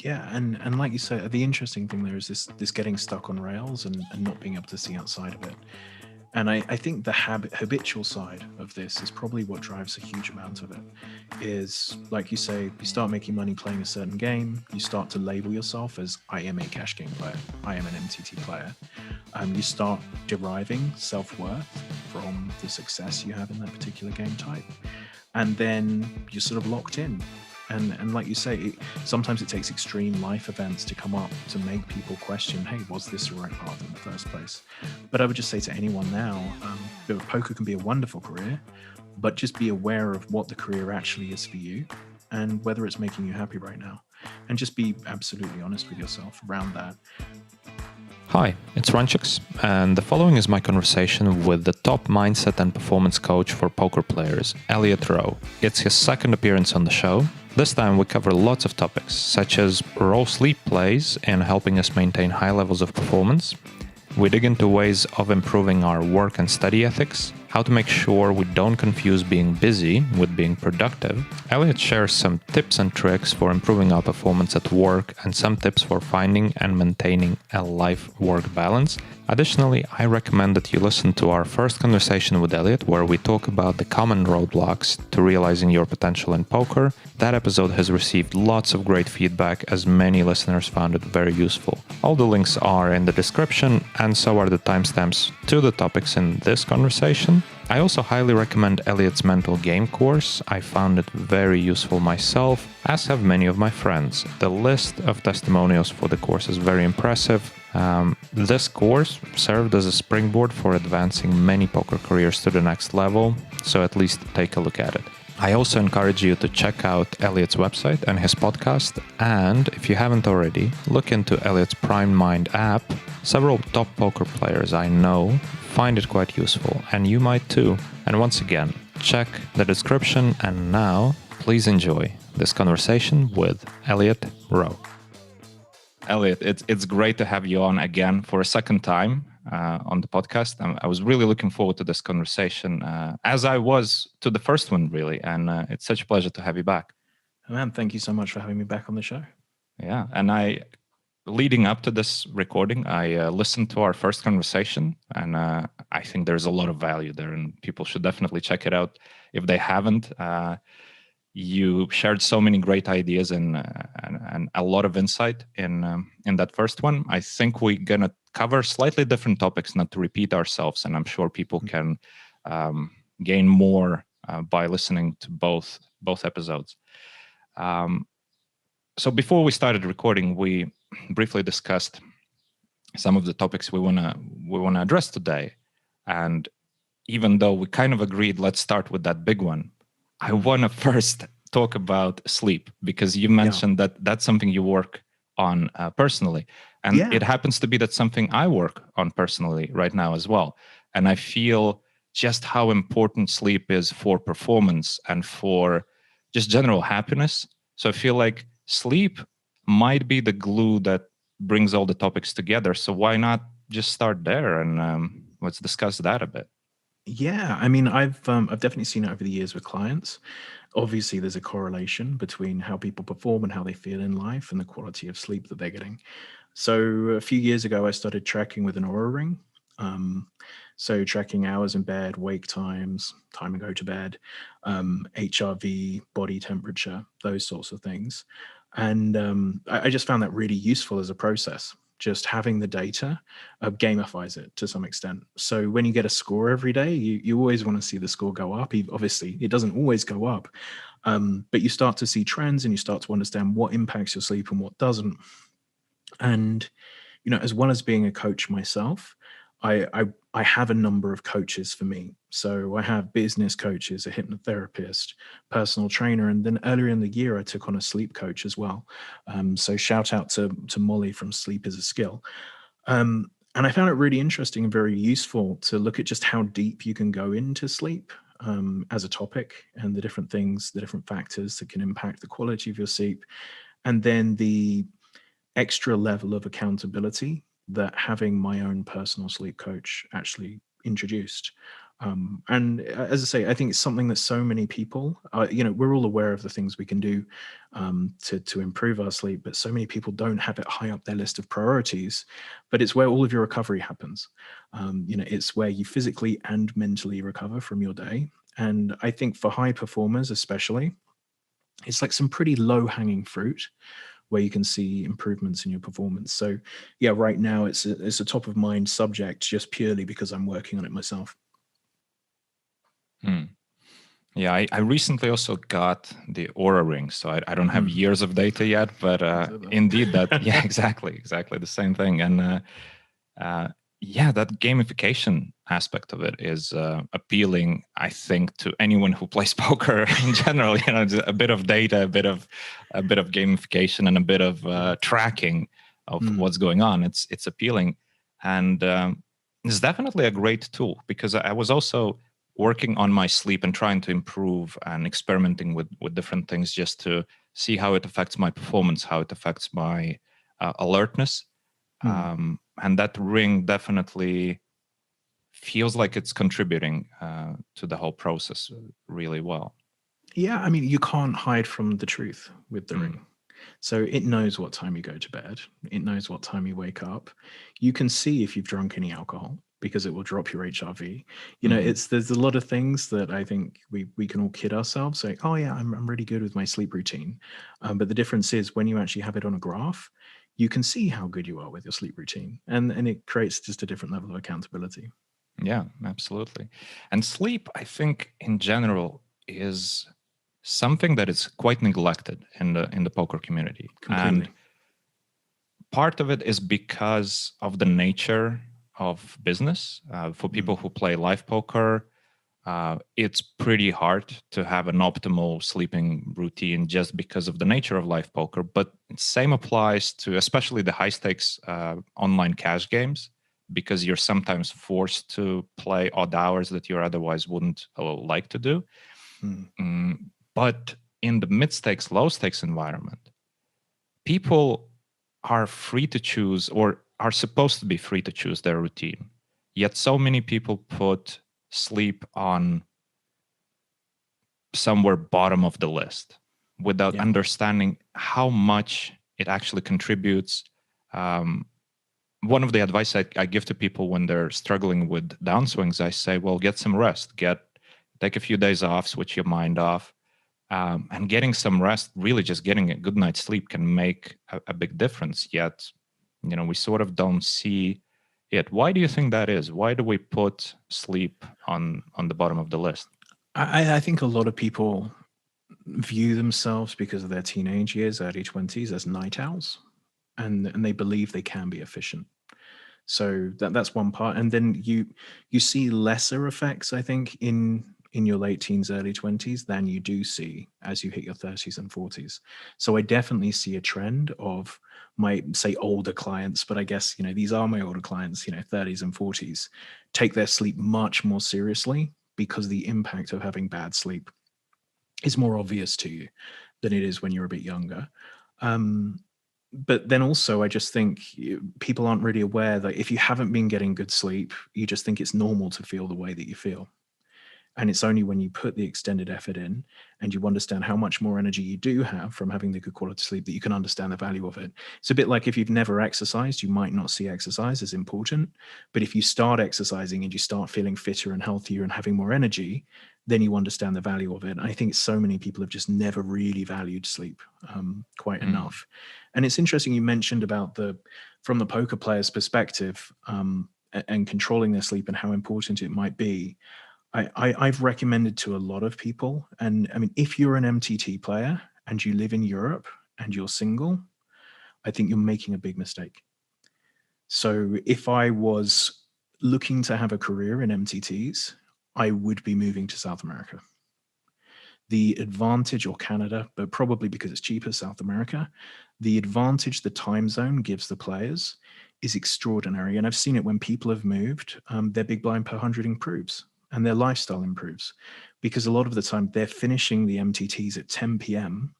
Yeah, and like you say, the interesting thing there is this getting stuck on rails and not being able to see outside of it. And I think the habitual side of this is probably what drives a huge amount of it. Is like you say, you start making money playing a certain game, you start to label yourself as I am a cash game player, I am an MTT player. You start deriving self-worth from the success you have in that particular game type. And then you're sort of locked in. And like you say, sometimes it takes extreme life events to come up to make people question, hey, was this the right path in the first place? But I would just say to anyone now, poker can be a wonderful career, but just be aware of what the career actually is for you and whether it's making you happy right now. And just be absolutely honest with yourself around that. Hi, it's Runchuks, and the following is my conversation with the top mindset and performance coach for poker players, Elliot Roe. It's his second appearance on the show. This time we cover lots of topics, such as raw sleep plays in helping us maintain high levels of performance. We dig into ways of improving our work and study ethics, how to make sure we don't confuse being busy with being productive. Eliot shares some tips and tricks for improving our performance at work and some tips for finding and maintaining a life-work balance. Additionally, I recommend that you listen to our first conversation with Eliot, where we talk about the common roadblocks to realizing your potential in poker. That episode has received lots of great feedback, as many listeners found it very useful. All the links are in the description, and so are the timestamps to the topics in this conversation. I also highly recommend Eliot's mental game course. I found it very useful myself, as have many of my friends. The list of testimonials for the course is very impressive. This course served as a springboard for advancing many poker careers to the next level, so at least take a look at it. I also encourage you to check out Eliot's website and his podcast, and if you haven't already, look into Eliot's Prime Mind app. Several top poker players I know find it quite useful, and you might too. And once again, check the description, and now please enjoy this conversation with Elliot Roe. Elliot, it's great to have you on again for a second time on the podcast. I was really looking forward to this conversation, as I was to the first one, really. And it's such a pleasure to have you back. Man, thank you so much for having me back on the show. Yeah, and leading up to this recording, I listened to our first conversation, and I think there's a lot of value there, and people should definitely check it out if they haven't. You shared so many great ideas and a lot of insight in that first one. I think we're gonna cover slightly different topics, not to repeat ourselves, and I'm sure people can gain more by listening to both episodes. So before we started recording, we briefly discussed some of the topics we wanna address today, and even though we kind of agreed, let's start with that big one. I want to first talk about sleep, because you mentioned that that's something you work on personally. And it happens to be that something I work on personally right now as well. And I feel just how important sleep is for performance and for just general happiness. So I feel like sleep might be the glue that brings all the topics together. So why not just start there and let's discuss that a bit. Yeah, I mean, I've definitely seen it over the years with clients. Obviously, there's a correlation between how people perform and how they feel in life and the quality of sleep that they're getting. So a few years ago, I started tracking with an Aura ring. So tracking hours in bed, wake times, time to go to bed, HRV, body temperature, those sorts of things. And I just found that really useful as a process. Just having the data gamifies it to some extent. So when you get a score every day, you always want to see the score go up. Obviously, it doesn't always go up, but you start to see trends and you start to understand what impacts your sleep and what doesn't. And, you know, as well as being a coach myself, I have a number of coaches for me. So I have business coaches, a hypnotherapist, personal trainer, and then earlier in the year I took on a sleep coach as well. So shout out to Molly from Sleep is a Skill. And I found it really interesting and very useful to look at just how deep you can go into sleep as a topic, and the different things, the different factors that can impact the quality of your sleep, and then the extra level of accountability that having my own personal sleep coach actually introduced. And as I say, I think it's something that so many people, we're all aware of the things we can do to improve our sleep, but so many people don't have it high up their list of priorities. But it's where all of your recovery happens. It's where you physically and mentally recover from your day. And I think for high performers, especially, it's like some pretty low hanging fruit where you can see improvements in your performance. So yeah, right now it's a top of mind subject just purely because I'm working on it myself. Yeah, I recently also got the Aura Ring, so I don't have years of data yet, but indeed yeah, exactly the same thing. And yeah, that gamification aspect of it is appealing, I think, to anyone who plays poker in general. A bit of data, a bit of gamification, and a bit of tracking of what's going on. It's appealing, and it's definitely a great tool, because I was also working on my sleep and trying to improve and experimenting with different things just to see how it affects my performance, how it affects my alertness. And that ring definitely feels like it's contributing to the whole process really well. Yeah, I mean, you can't hide from the truth with the ring. So it knows what time you go to bed. It knows what time you wake up. You can see if you've drunk any alcohol because it will drop your HRV. There's a lot of things that I think we can all kid ourselves, saying, oh yeah, I'm really good with my sleep routine. But the difference is when you actually have it on a graph, you can see how good you are with your sleep routine. And it creates just a different level of accountability. Yeah, absolutely. And sleep, I think, in general, is something that is quite neglected in the poker community. Completely. And part of it is because of the nature of business. For people who play live poker, it's pretty hard to have an optimal sleeping routine just because of the nature of live poker. But same applies to especially the high stakes online cash games, because you're sometimes forced to play odd hours that you otherwise wouldn't like to do. But in the mid stakes, low stakes environment, people are free to choose, or are supposed to be free to choose their routine. Yet so many people put sleep on somewhere bottom of the list without understanding how much it actually contributes. One of the advice I give to people when they're struggling with downswings, I say, well, get some rest, take a few days off, switch your mind off. And getting some rest, really just getting a good night's sleep, can make a big difference. Yet, we sort of don't see it. Why do you think that is? Why do we put sleep on the bottom of the list? I think a lot of people view themselves, because of their teenage years, early 20s, as night owls, and they believe they can be efficient. So that's one part. And then you see lesser effects, I think, in your late teens, early 20s than you do see as you hit your 30s and 40s. So I definitely see a trend of my, say, older clients, but I guess, these are my older clients, 30s and 40s, take their sleep much more seriously, because the impact of having bad sleep is more obvious to you than it is when you're a bit younger. But then also, I just think people aren't really aware that if you haven't been getting good sleep, you just think it's normal to feel the way that you feel. And it's only when you put the extended effort in and you understand how much more energy you do have from having the good quality sleep that you can understand the value of it. It's a bit like if you've never exercised, you might not see exercise as important. But if you start exercising and you start feeling fitter and healthier and having more energy, then you understand the value of it. And I think so many people have just never really valued sleep quite enough. And it's interesting you mentioned about from the poker player's perspective and controlling their sleep and how important it might be. I've recommended to a lot of people, and I mean, if you're an MTT player and you live in Europe and you're single, I think you're making a big mistake. So if I was looking to have a career in MTTs, I would be moving to South America. The advantage, or Canada, but probably because it's cheaper, South America, the advantage the time zone gives the players is extraordinary. And I've seen it when people have moved, their big blind per 100 improves. And their lifestyle improves, because a lot of the time they're finishing the MTTs at 10 p.m.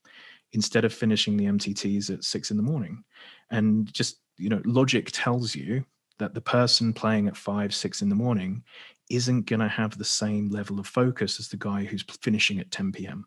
instead of finishing the MTTs at 6 in the morning. And just, logic tells you that the person playing at 5, 6 in the morning isn't going to have the same level of focus as the guy who's finishing at 10 p.m.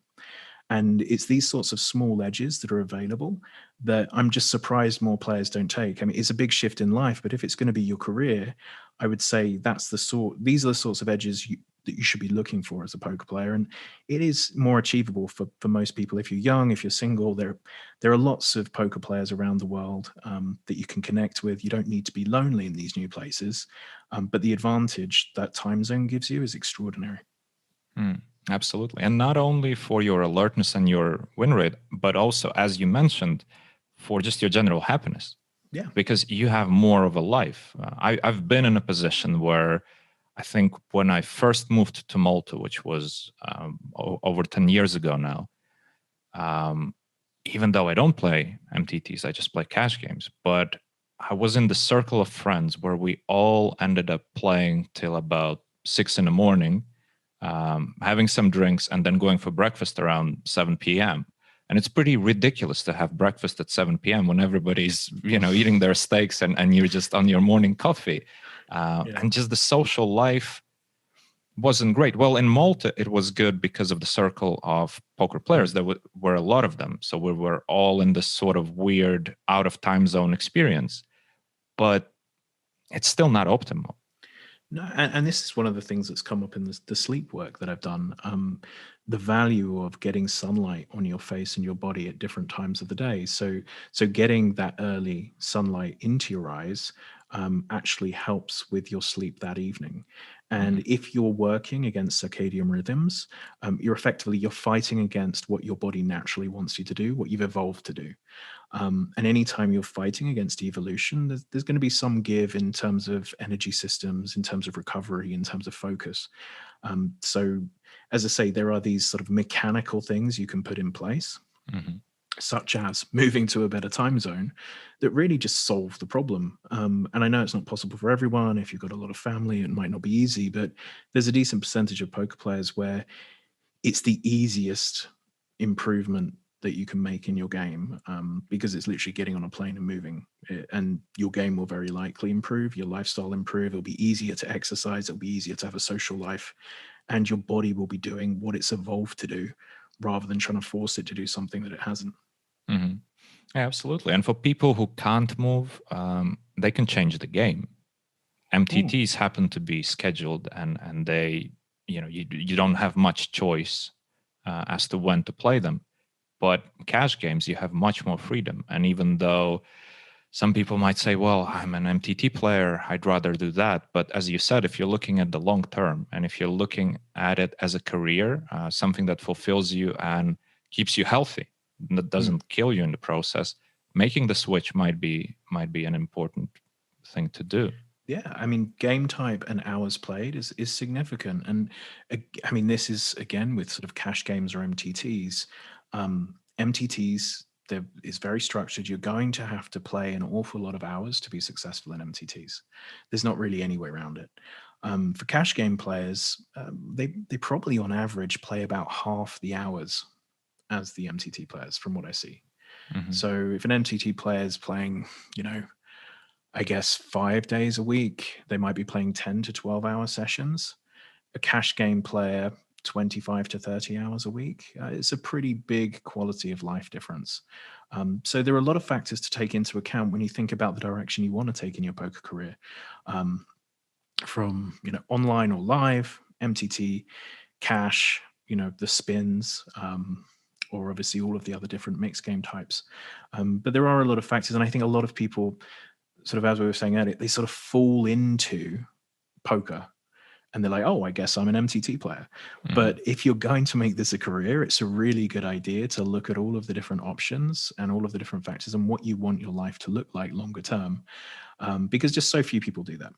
And it's these sorts of small edges that are available that I'm just surprised more players don't take. I mean, it's a big shift in life, but if it's going to be your career, I would say these are the sorts of edges that you should be looking for as a poker player. And it is more achievable for most people. If you're young, if you're single, there are lots of poker players around the world that you can connect with. You don't need to be lonely in these new places. But the advantage that time zone gives you is extraordinary. Absolutely. And not only for your alertness and your win rate, but also, as you mentioned, for just your general happiness. Yeah. Because you have more of a life. I've been in a position where I think when I first moved to Malta, which was over 10 years ago now, even though I don't play MTTs, I just play cash games, but I was in the circle of friends where we all ended up playing till about 6 in the morning, having some drinks, and then going for breakfast around 7 p.m. And it's pretty ridiculous to have breakfast at 7 p.m. when everybody's, eating their steaks and you're just on your morning coffee. And just the social life wasn't great. Well, in Malta, it was good because of the circle of poker players. There were a lot of them. So we were all in this sort of weird out of time zone experience. But it's still not optimal. No, and this is one of the things that's come up in the sleep work that I've done. The value of getting sunlight on your face and your body at different times of the day. So getting that early sunlight into your eyes actually helps with your sleep that evening. And if you're working against circadian rhythms, you're fighting against what your body naturally wants you to do, what you've evolved to do. And anytime you're fighting against evolution, there's going to be some give in terms of energy systems, in terms of recovery, in terms of focus. So, as I say, there are these sort of mechanical things you can put in place, such as moving to a better time zone, that really just solve the problem. And I know it's not possible for everyone. If you've got a lot of family, it might not be easy, but there's a decent percentage of poker players where it's the easiest improvement that you can make in your game, because it's literally getting on a plane and moving, and your game will very likely improve, your lifestyle improve, it'll be easier to exercise, it'll be easier to have a social life, and your body will be doing what it's evolved to do rather than trying to force it to do something that it hasn't. Yeah, absolutely. And for people who can't move, they can change the game. MTTs happen to be scheduled, and they, you don't have much choice as to when to play them. But cash games, you have much more freedom. And even though some people might say, well, I'm an MTT player, I'd rather do that. But as you said, if you're looking at the long term, and if you're looking at it as a career, something that fulfills you and keeps you healthy, that doesn't kill you in the process, making the switch might be an important thing to do. Yeah, I mean, game type and hours played is significant. And I mean, this is, again, with sort of cash games or MTTs. MTTs, is very structured. You're going to have to play an awful lot of hours to be successful in MTTs. There's not really any way around it. For cash game players, they probably on average play about half the hours as the MTT players, from what I see. So if an MTT player is playing, I guess 5 days a week, they might be playing 10 to 12 hour sessions. A cash game player, 25 to 30 hours a week. It's a pretty big quality of life difference. So there are a lot of factors to take into account when you think about the direction you want to take in your poker career. From, online or live, MTT, cash, the spins, or obviously all of the other different mixed game types. But there are a lot of factors. And I think a lot of people, sort of as we were saying earlier, they sort of fall into poker and they're like, oh, I guess I'm an MTT player. But if you're going to make this a career, it's a really good idea to look at all of the different options and all of the different factors and what you want your life to look like longer term, because just so few people do that.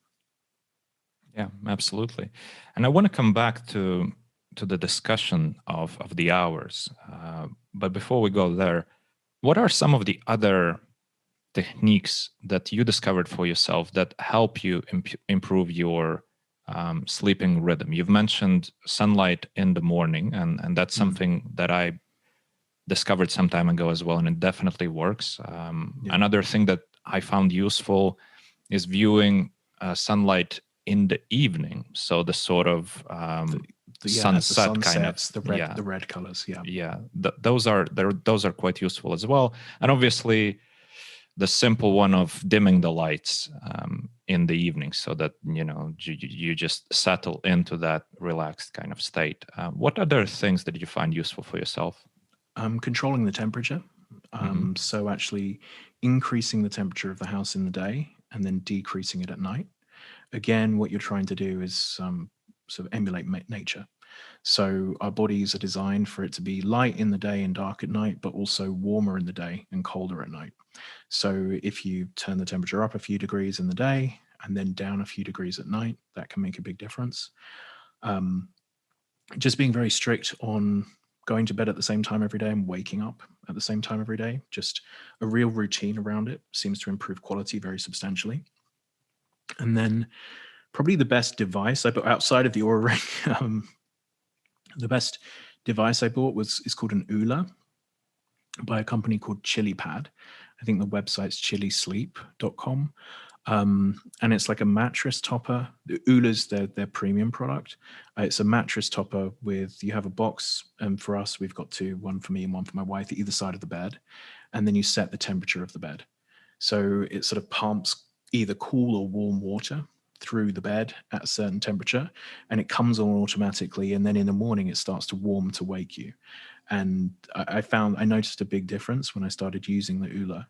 Yeah, absolutely. And I want to come back to the discussion of the hours. But before we go there, what are some of the other techniques that you discovered for yourself that help you improve your sleeping rhythm? You've mentioned sunlight in the morning, and that's something that I discovered some time ago as well, and it definitely works. Another thing that I found useful is viewing sunlight in the evening, so the sort of sunset the kind of, the red colors. Those are quite useful as well. And obviously the simple one of dimming the lights in the evening, so that you just settle into that relaxed kind of state. What other things did you find useful for yourself? Controlling the temperature. So actually increasing the temperature of the house in the day and then decreasing it at night. Again, what you're trying to do is sort of emulate nature. So our bodies are designed for it to be light in the day and dark at night, but also warmer in the day and colder at night. So if you turn the temperature up a few degrees in the day and then down a few degrees at night, that can make a big difference. Just being very strict on going to bed at the same time every day and waking up at the same time every day, just a real routine around it seems to improve quality very substantially. And then probably the best device I bought outside of the Aura Ring, the best device I bought is called an Oola by a company called ChiliPad. I think the website's chilisleep.com. And it's like a mattress topper. The Oola's their premium product. It's a mattress topper you have a box, and for us, we've got two, one for me and one for my wife, at either side of the bed. And then you set the temperature of the bed. So it sort of pumps either cool or warm water through the bed at a certain temperature, and it comes on automatically. And then in the morning, it starts to warm to wake you. And I noticed a big difference when I started using the Oola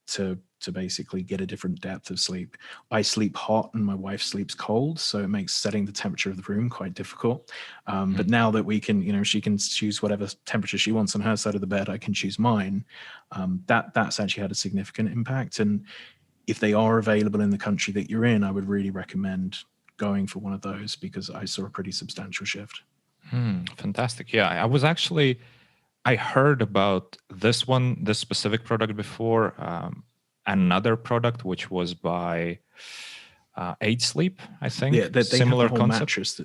to basically get a different depth of sleep. I sleep hot and my wife sleeps cold, so it makes setting the temperature of the room quite difficult. But now that we can, she can choose whatever temperature she wants on her side of the bed, I can choose mine. That's actually had a significant impact. And if they are available in the country that you're in, I would really recommend going for one of those, because I saw a pretty substantial shift. Fantastic. Yeah, I heard about this specific product before. Another product which was by 8 Sleep, I think. Yeah, they similar have the whole concept. Mattress.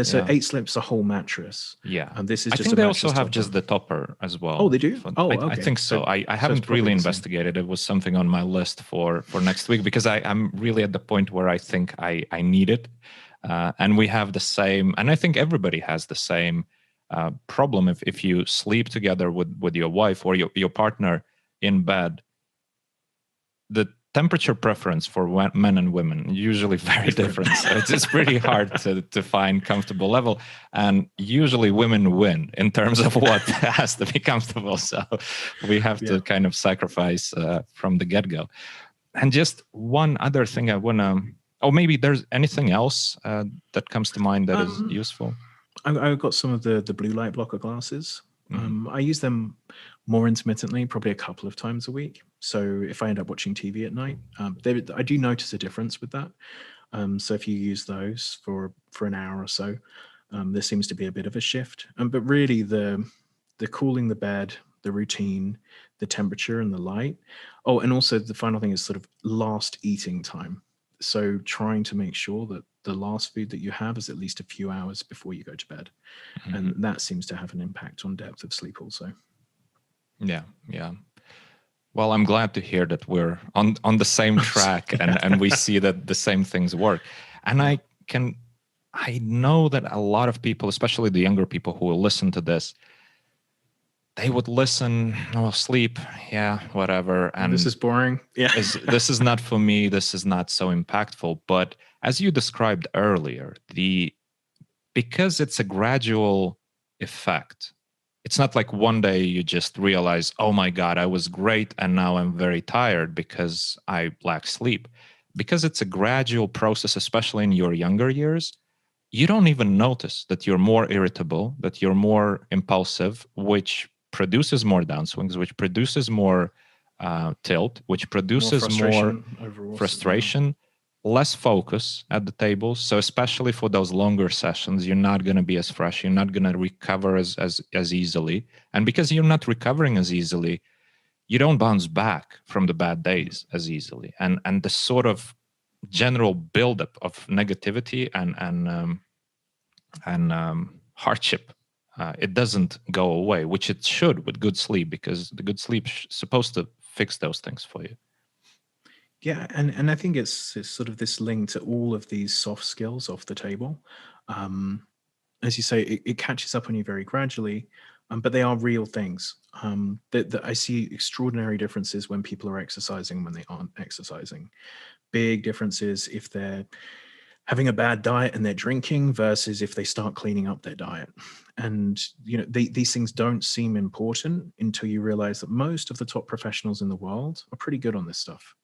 So 8 Sleep's a whole mattress. Yeah, and this is I just think a they mattress also have topper. just the topper as well. Oh, they do? Okay. I think so. I haven't really investigated. It was something on my list for next week, because I'm really at the point where I think I need it. And we have the same, and I think everybody has the same problem. If you sleep together with your wife or your partner in bed, the temperature preference for men and women usually very different. So it's pretty hard to find comfortable level, and usually women win in terms of what has to be comfortable. So we have to kind of sacrifice from the get-go. And just one other thing I want to, maybe there's anything else that comes to mind that is useful. I've got some of the blue light blocker glasses. I use them more intermittently, probably a couple of times a week. So if I end up watching TV at night, I do notice a difference with that. So if you use those for an hour or so, there seems to be a bit of a shift. But really, the cooling the bed, the routine, the temperature and the light. Oh, and also the final thing is sort of last eating time. So trying to make sure that the last food that you have is at least a few hours before you go to bed. And that seems to have an impact on depth of sleep also. Yeah. Well, I'm glad to hear that we're on the same track and we see that the same things work. And I know that a lot of people, especially the younger people who will listen to this, they would listen, sleep, whatever. And this is boring. Yeah. This is not for me. This is not so impactful. But as you described earlier, because it's a gradual effect, it's not like one day you just realize, oh my God, I was great and now I'm very tired because I lack sleep. Because it's a gradual process, especially in your younger years, you don't even notice that you're more irritable, that you're more impulsive, which produces more downswings, which produces more tilt, which produces more frustration, less focus at the table. So especially for those longer sessions, you're not going to be as fresh. You're not going to recover as easily. And because you're not recovering as easily, you don't bounce back from the bad days as easily. And the sort of general buildup of negativity and hardship, it doesn't go away, which it should with good sleep, because the good sleep is supposed to fix those things for you. Yeah, and I think it's sort of this link to all of these soft skills off the table. Um, as you say, it catches up on you very gradually, but they are real things. That I see extraordinary differences when people are exercising and when they aren't exercising. Big differences if they're having a bad diet and they're drinking versus if they start cleaning up their diet. And these things don't seem important until you realize that most of the top professionals in the world are pretty good on this stuff.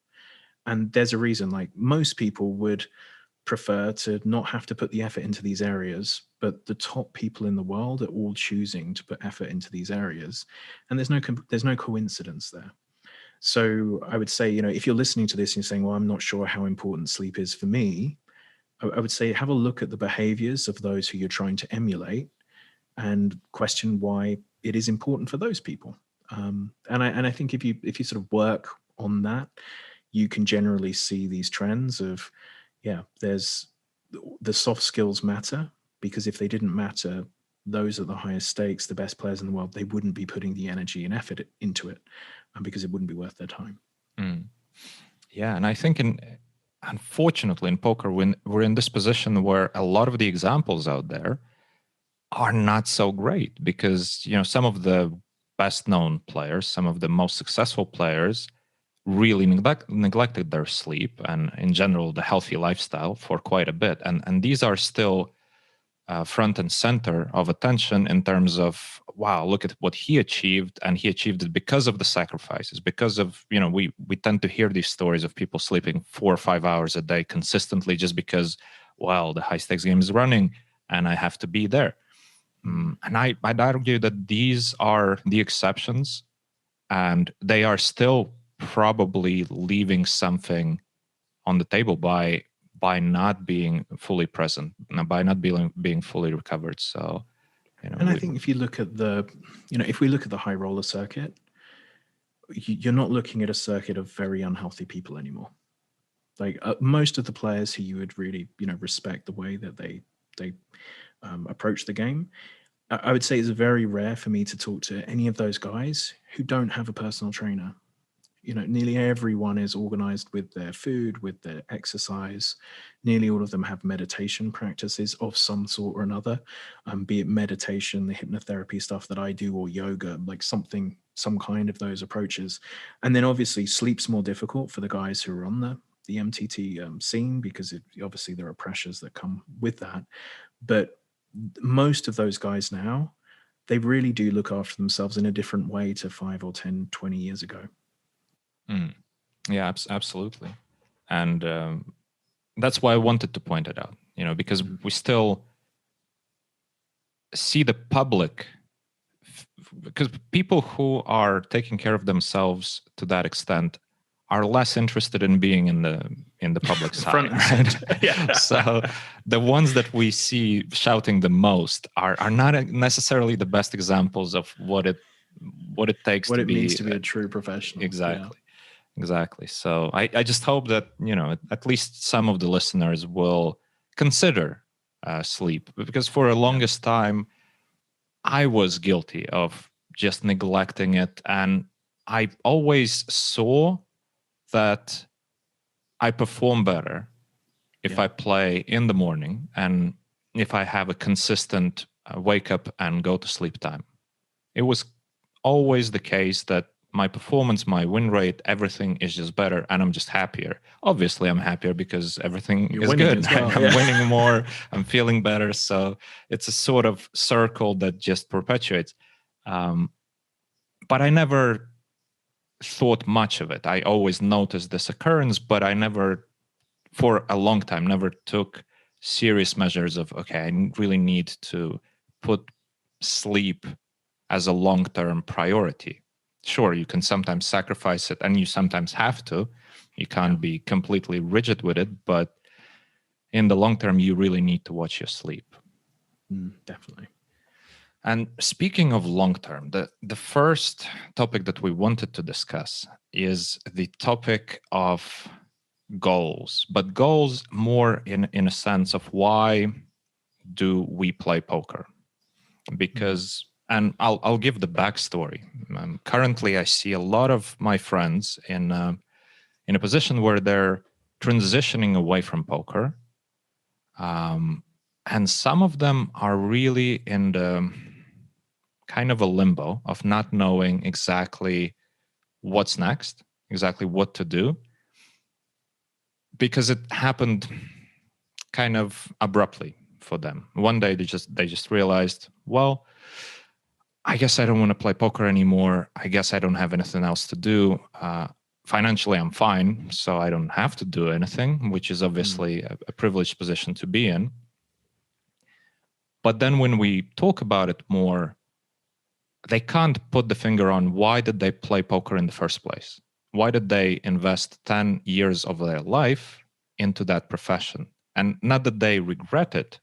And there's a reason, like most people would prefer to not have to put the effort into these areas, but the top people in the world are all choosing to put effort into these areas. And there's no coincidence there. So I would say, if you're listening to this and you're saying, well, I'm not sure how important sleep is for me, I would say have a look at the behaviors of those who you're trying to emulate and question why it is important for those people. And I think if you sort of work on that, you can generally see these trends of, there's the soft skills matter, because if they didn't matter, those at the highest stakes, the best players in the world, they wouldn't be putting the energy and effort into it, because it wouldn't be worth their time. Yeah, and I think unfortunately in poker, when we're in this position where a lot of the examples out there are not so great, because some of the best known players, some of the most successful players really neglected their sleep and in general the healthy lifestyle for quite a bit, and these are still front and center of attention in terms of, wow, look at what he achieved, and he achieved it because of the sacrifices, because of we tend to hear these stories of people sleeping 4 or 5 hours a day consistently just because, well, the high stakes game is running and I have to be there. And I'd argue that these are the exceptions, and they are still probably leaving something on the table by not being fully present, by not being fully recovered. So, and I think if you look at if we look at the high roller circuit, you're not looking at a circuit of very unhealthy people anymore. Like most of the players who you would really respect the way that they approach the game, I would say it's very rare for me to talk to any of those guys who don't have a personal trainer. Nearly everyone is organized with their food, with their exercise. Nearly all of them have meditation practices of some sort or another, be it meditation, the hypnotherapy stuff that I do, or yoga, like some kind of those approaches. And then obviously sleep's more difficult for the guys who are on the MTT scene, because obviously there are pressures that come with that. But most of those guys now, they really do look after themselves in a different way to 5 or 10, 20 years ago. Yeah, absolutely. And that's why I wanted to point it out, because we still see the public, because people who are taking care of themselves to that extent are less interested in being in the public side. Right? Yeah. So the ones that we see shouting the most are not necessarily the best examples of what it takes what it means to be a true professional. Exactly. So I just hope that at least some of the listeners will consider sleep, because for the longest time I was guilty of just neglecting it, and I always saw that I perform better if I play in the morning and if I have a consistent wake up and go to sleep time. It was always the case that my performance, my win rate, everything is just better, and I'm just happier. Obviously, I'm happier because everything is good. Well, I'm winning more, I'm feeling better. So it's a sort of circle that just perpetuates. But I never thought much of it. I always noticed this occurrence, but I never, for a long time, never took serious measures of, okay, I really need to put sleep as a long-term priority. Sure, you can sometimes sacrifice it, and you sometimes have to. You can't be completely rigid with it, but in the long term, you really need to watch your sleep. Definitely. And speaking of long term, the first topic that we wanted to discuss is the topic of goals, but goals more in a sense of why do we play poker? Because and I'll give the backstory. Currently, I see a lot of my friends in in a position where they're transitioning away from poker. And some of them are really in the kind of a limbo of not knowing exactly what's next, exactly what to do, because it happened kind of abruptly for them. One day they just realized, well, I guess I don't want to play poker anymore. I guess I don't have anything else to do. Financially, I'm fine, so I don't have to do anything, which is obviously a privileged position to be in. But then when we talk about it more, they can't put the finger on why did they play poker in the first place? Why did they invest 10 years of their life into that profession? And not that they regret it,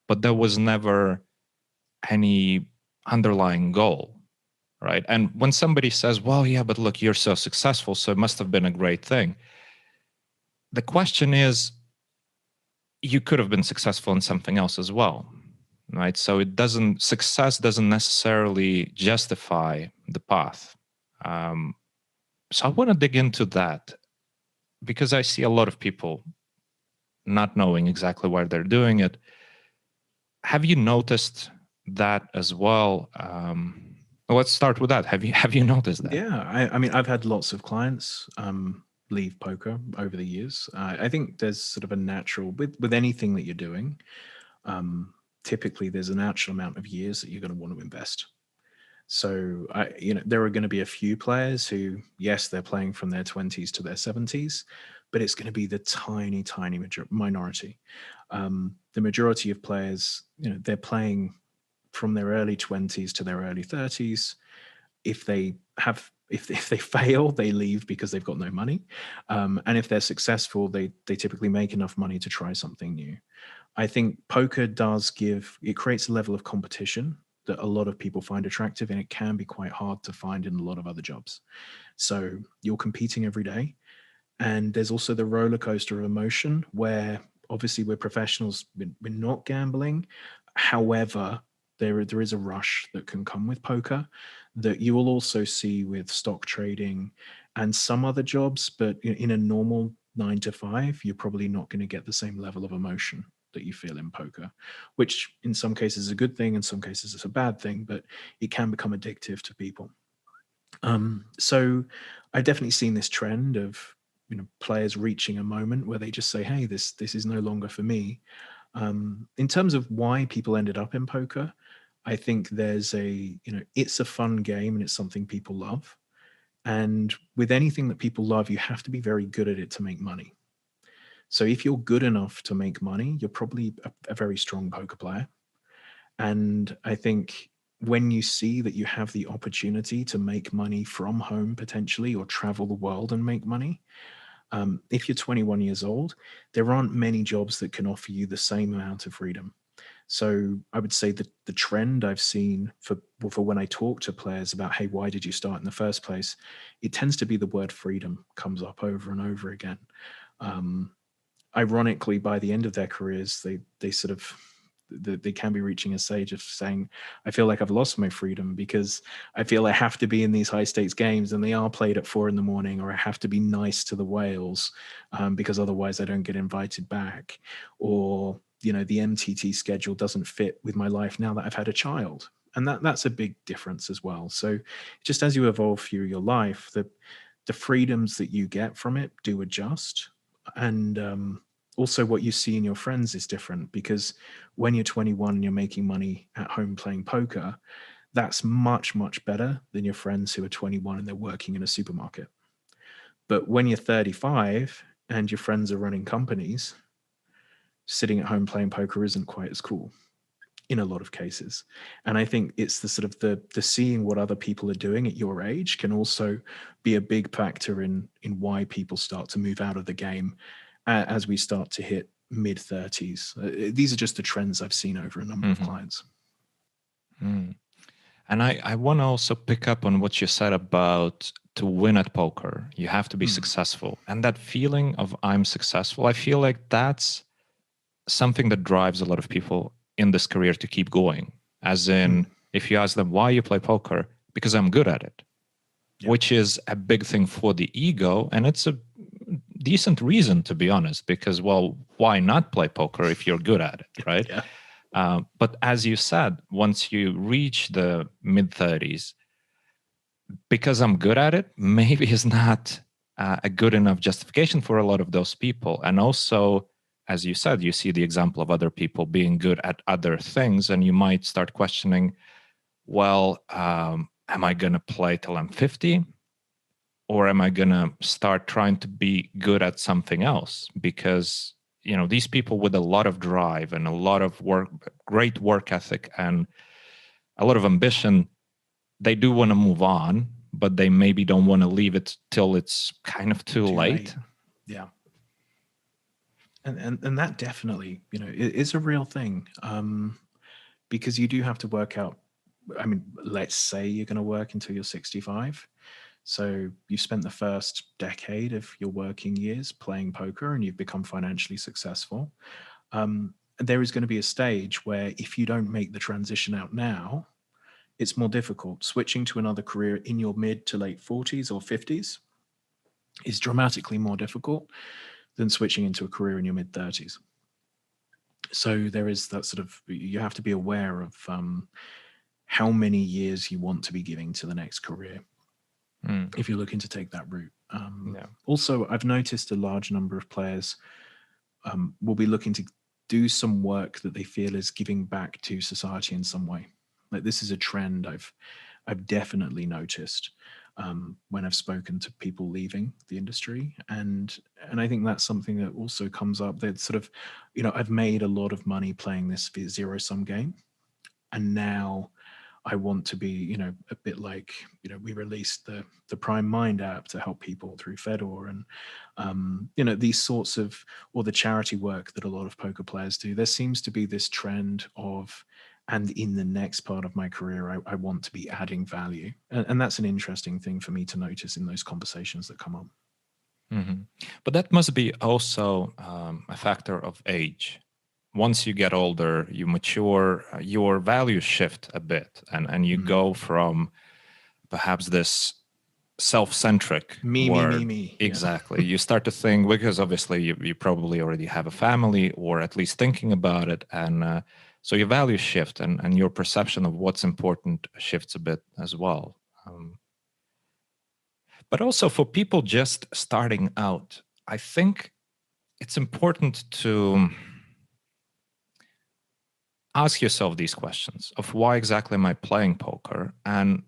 but there was never any underlying goal, right? And when somebody says, well, yeah, but look, you're so successful, so it must have been a great thing. The question is, you could have been successful in something else as well, right? So success doesn't necessarily justify the path. So I want to dig into that because I see a lot of people not knowing exactly why they're doing it. Have you noticed that as well? Let's start with that. Have you noticed that? Yeah, I mean, I've had lots of clients leave poker over the years. I think there's sort of a natural with anything that you're doing. Typically, there's a natural amount of years that you're going to want to invest. So, there are going to be a few players who, yes, they're playing from their 20s to their 70s, but it's going to be the tiny, tiny minority. The majority of players, they're playing from their early 20s to their early 30s. If they fail, they leave because they've got no money. And if they're successful, they typically make enough money to try something new. I think poker creates a level of competition that a lot of people find attractive, and it can be quite hard to find in a lot of other jobs. So you're competing every day. And there's also the roller coaster of emotion where obviously we're professionals, we're not gambling. However, there is a rush that can come with poker that you will also see with stock trading and some other jobs, but in a normal 9 to 5, you're probably not going to get the same level of emotion that you feel in poker, which in some cases is a good thing, in some cases it's a bad thing, but it can become addictive to people. So I've definitely seen this trend of players reaching a moment where they just say, hey, this is no longer for me. In terms of why people ended up in poker, I think there's it's a fun game and it's something people love. And with anything that people love, you have to be very good at it to make money. So if you're good enough to make money, you're probably a very strong poker player. And I think when you see that you have the opportunity to make money from home potentially, or travel the world and make money, if you're 21 years old, there aren't many jobs that can offer you the same amount of freedom. So I would say that the trend I've seen for when I talk to players about, hey, why did you start in the first place? It tends to be the word freedom comes up over and over again. Ironically, by the end of their careers, they can be reaching a stage of saying, I feel like I've lost my freedom because I feel I have to be in these high stakes games and they are played at 4 a.m, or I have to be nice to the whales because otherwise I don't get invited back, or the MTT schedule doesn't fit with my life now that I've had a child. And that's a big difference as well. So just as you evolve through your life, the freedoms that you get from it do adjust. And also what you see in your friends is different, because when you're 21 and you're making money at home playing poker, that's much, much better than your friends who are 21 and they're working in a supermarket. But when you're 35 and your friends are running companies, sitting at home playing poker isn't quite as cool in a lot of cases. And I think it's the sort of the seeing what other people are doing at your age can also be a big factor in why people start to move out of the game as we start to hit mid-30s. These are just the trends I've seen over a number of clients. And I want to also pick up on what you said about to win at poker, you have to be successful. And that feeling of I'm successful, I feel like that's something that drives a lot of people in this career to keep going. As in, if you ask them why you play poker, because I'm good at it, which is a big thing for the ego. And it's decent reason, to be honest, because, well, why not play poker if you're good at it, right? Yeah. But as you said, once you reach the mid 30s, because I'm good at it, maybe is not a good enough justification for a lot of those people. And also, as you said, you see the example of other people being good at other things, and you might start questioning, well, am I going to play till I'm 50? Or am I going to start trying to be good at something else? Because, these people with a lot of drive and a lot of work, great work ethic, and a lot of ambition, they do want to move on, but they maybe don't want to leave it till it's kind of too late. Yeah. And that definitely, is a real thing. Because you do have to work out, I mean, let's say you're going to work until you're 65. So you've spent the first decade of your working years playing poker and you've become financially successful. There is going to be a stage where if you don't make the transition out now, it's more difficult. Switching to another career in your mid to late 40s or 50s is dramatically more difficult than switching into a career in your mid 30s. So there is that sort of, you have to be aware of how many years you want to be giving to the next career if you're looking to take that route. Also, I've noticed a large number of players will be looking to do some work that they feel is giving back to society in some way. Like, this is a trend I've definitely noticed when I've spoken to people leaving the industry, and I think that's something that also comes up. That sort of, I've made a lot of money playing this zero-sum game, and now I want to be, a bit like, we released the Prime Mind app to help people through Fedor, and these sorts of, or the charity work that a lot of poker players do. There seems to be this trend of, and in the next part of my career, I want to be adding value, and that's an interesting thing for me to notice in those conversations that come up. Mm-hmm. But that must be also a factor of age. Once you get older, you mature, your values shift a bit, and you go from perhaps this self-centric me. Exactly. You start to think, because obviously you probably already have a family, or at least thinking about it, and so your values shift, and your perception of what's important shifts a bit as well. But also for people just starting out, I think it's important to ask yourself these questions of why exactly am I playing poker, and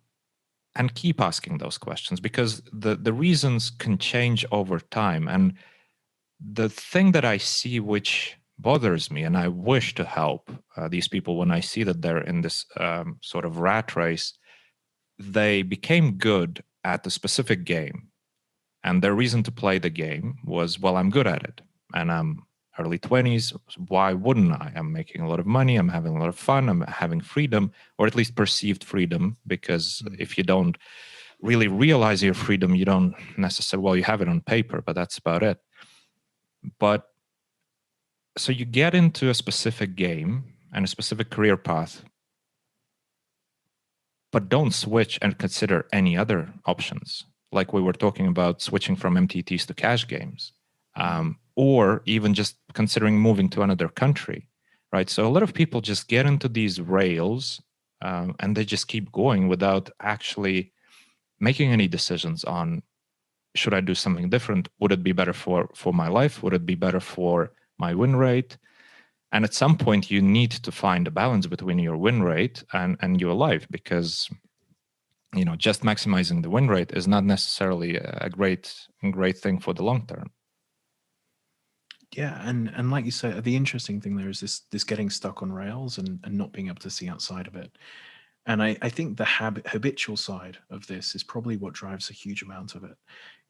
keep asking those questions, because the reasons can change over time. And the thing that I see which bothers me, and I wish to help these people when I see that they're in this sort of rat race, they became good at a specific game, and their reason to play the game was, well, I'm good at it, and I'm early 20s, why wouldn't I? I'm making a lot of money, I'm having a lot of fun, I'm having freedom, or at least perceived freedom, because if you don't really realize your freedom, you don't necessarily, well, you have it on paper, but that's about it. But so you get into a specific game and a specific career path, but don't switch and consider any other options. Like we were talking about switching from MTTs to cash games, or even just considering moving to another country, right? So a lot of people just get into these rails and they just keep going without actually making any decisions on, should I do something different? Would it be better for my life? Would it be better for my win rate? And at some point, you need to find a balance between your win rate and your life, because just maximizing the win rate is not necessarily a great thing for the long term. Yeah, and like you say, the interesting thing there is this getting stuck on rails and not being able to see outside of it. And I think the habitual side of this is probably what drives a huge amount of it.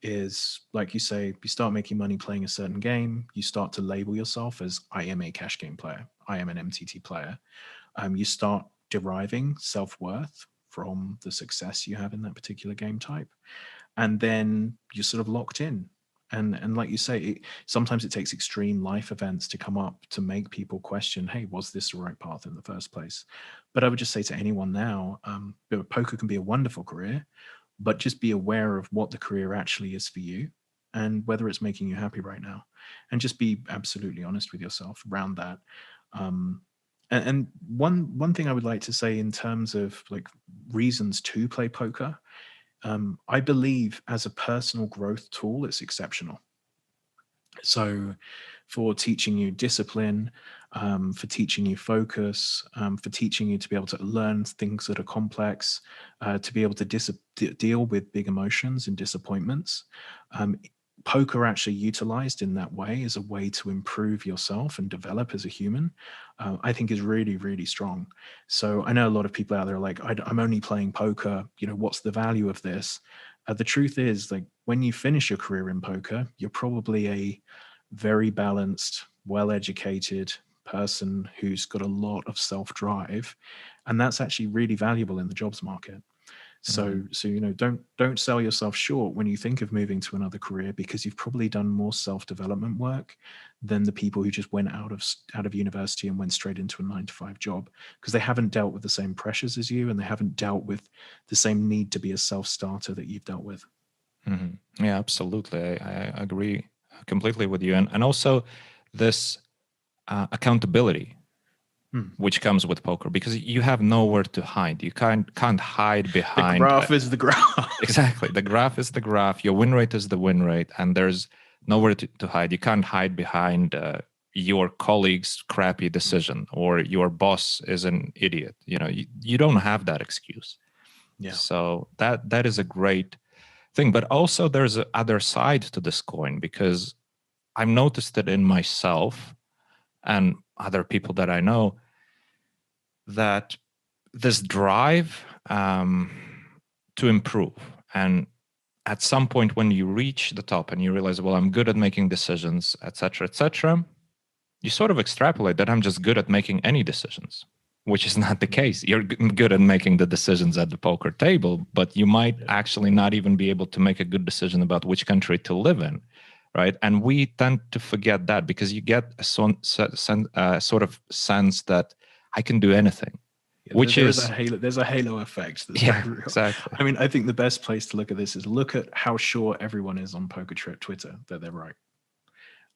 Is, like you say, you start making money playing a certain game, you start to label yourself as, I am a cash game player, I am an MTT player. You start deriving self-worth from the success you have in that particular game type. And then you're sort of locked in. And like you say, sometimes it takes extreme life events to come up to make people question, hey, was this the right path in the first place? But I would just say to anyone now, poker can be a wonderful career, but just be aware of what the career actually is for you. and whether it's making you happy right now, and just be absolutely honest with yourself around that. Um, and one thing I would like to say in terms of like reasons to play poker, I believe as a personal growth tool, it's exceptional. So, for teaching you discipline, for teaching you focus, for teaching you to be able to learn things that are complex, to be able to deal with big emotions and disappointments. Um, Poker actually utilized in that way as a way to improve yourself and develop as a human, I think is really, really strong. So I know a lot of people out there are like, I'm only playing poker. What's the value of this? The truth is, like, when you finish your career in poker, you're probably a very balanced, well-educated person who's got a lot of self-drive, and that's actually really valuable in the jobs market. So, Mhm. don't sell yourself short when you think of moving to another career, because you've probably done more self-development work than the people who just went out of university and went straight into a 9 to 5 job, because they haven't dealt with the same pressures as you, and they haven't dealt with the same need to be a self-starter that you've dealt with. Mhm. Yeah, absolutely. I agree completely with you, and also this accountability Hmm. which comes with poker, because you have nowhere to hide. You can't hide The behind graph is the graph. exactly, the graph is the graph, your win rate is the win rate, and there's nowhere to hide. You can't hide behind your colleague's crappy decision or your boss is an idiot. You don't have that excuse. Yeah. So that is a great thing. But also there's a other side to this coin, because I've noticed it in myself and other people that I know, that this drive to improve, and at some point when you reach the top and you realize, well, I'm good at making decisions, etc., you sort of extrapolate that I'm just good at making any decisions, which is not the case. You're good at making the decisions at the poker table, but you might actually not even be able to make a good decision about which country to live in, right? And we tend to forget that, because you get a sort of sense that I can do anything, which There is is there's a halo effect that's yeah, very real. exactly. I mean, I think the best place to look at this is look at how sure everyone is on Poker Trip Twitter that they're right.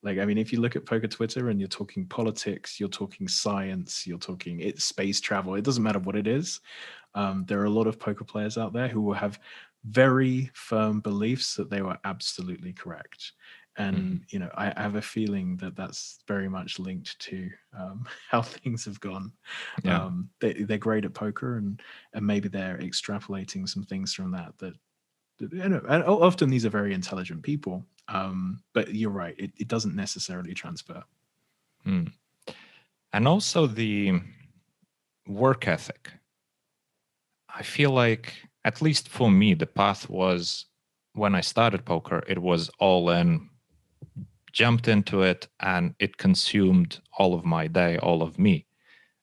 Like, I mean, if you look at Poker Twitter and you're talking politics, you're talking science, you're talking it's space travel, it doesn't matter what it is. There are a lot of poker players out there who will have very firm beliefs that they were absolutely correct. And, I have a feeling that that's very much linked to how things have gone. Yeah. They're great at poker, and maybe they're extrapolating some things from that. And often these are very intelligent people, but you're right, it doesn't necessarily transfer. Mm. And also the work ethic. I feel like, at least for me, the path was, when I started poker, it was all in, jumped into it, and it consumed all of my day, all of me,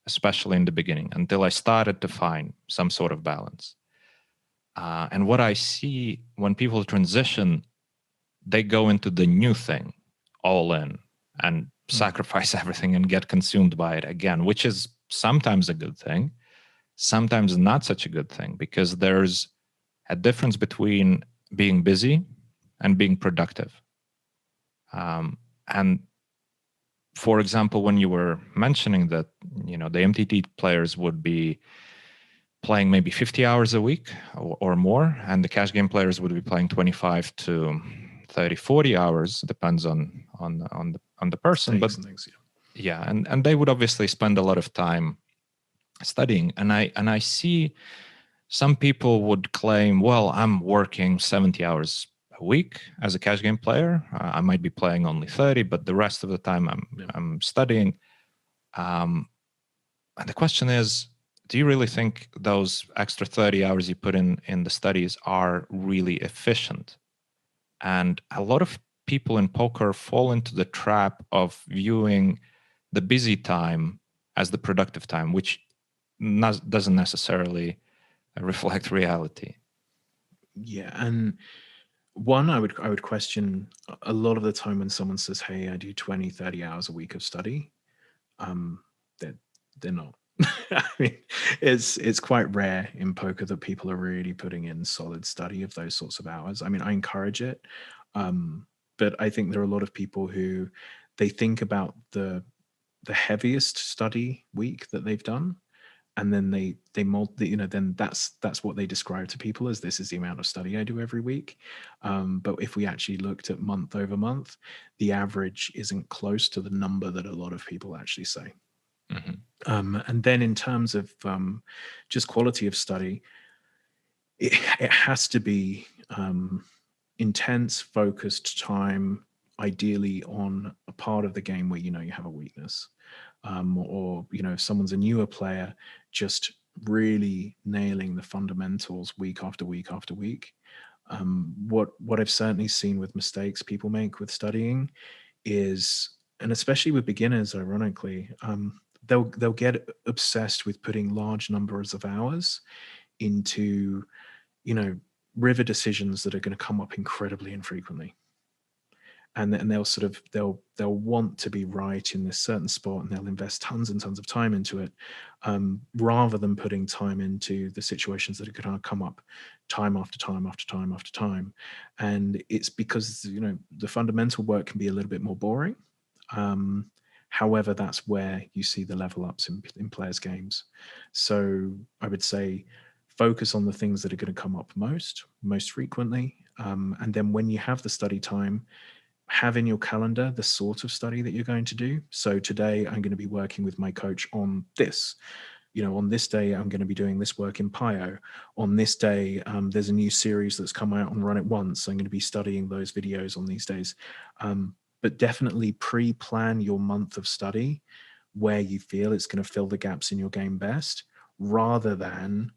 especially in the beginning, until I started to find some sort of balance. And what I see when people transition, they go into the new thing all in and sacrifice everything and get consumed by it again, which is sometimes a good thing, sometimes not such a good thing, because there's a difference between being busy and being productive. And for example, when you were mentioning that, the MTT players would be playing maybe 50 hours a week or more, and the cash game players would be playing 25 to 30, 40 hours, depends on the person. But Stakes and things, yeah, and they would obviously spend a lot of time studying. And I see some people would claim, well, I'm working 70 hours a week as a cash game player. I might be playing only 30, but the rest of the time I'm studying. And the question is, do you really think those extra 30 hours you put in the studies are really efficient? And a lot of people in poker fall into the trap of viewing the busy time as the productive time, which doesn't necessarily reflect reality. Yeah, and one, I would question a lot of the time when someone says, hey, I do 20, 30 hours a week of study. They're they're not. I mean, it's quite rare in poker that people are really putting in solid study of those sorts of hours. I mean, I encourage it. but I think there are a lot of people who they think about the heaviest study week that they've done, and then they mold the, then that's what they describe to people as, this is the amount of study I do every week. But if we actually looked at month over month, the average isn't close to the number that a lot of people actually say. And then in terms of just quality of study, it has to be intense, focused time, ideally on a part of the game where you have a weakness. Or if someone's a newer player, just really nailing the fundamentals week after week after week. What I've certainly seen with mistakes people make with studying is, and especially with beginners, ironically, they'll get obsessed with putting large numbers of hours into river decisions that are going to come up incredibly infrequently. And they'll want to be right in this certain spot, and they'll invest tons and tons of time into it, rather than putting time into the situations that are going to come up time after time after time after time. And it's because the fundamental work can be a little bit more boring. However, that's where you see the level ups in players' games. So I would say focus on the things that are going to come up most frequently, and then when you have the study time, have in your calendar the sort of study that you're going to do. So today I'm going to be working with my coach on this. On this day, I'm going to be doing this work in Pio. On this day, there's a new series that's come out on Run It Once. I'm going to be studying those videos on these days. But definitely pre-plan your month of study where you feel it's going to fill the gaps in your game best, rather than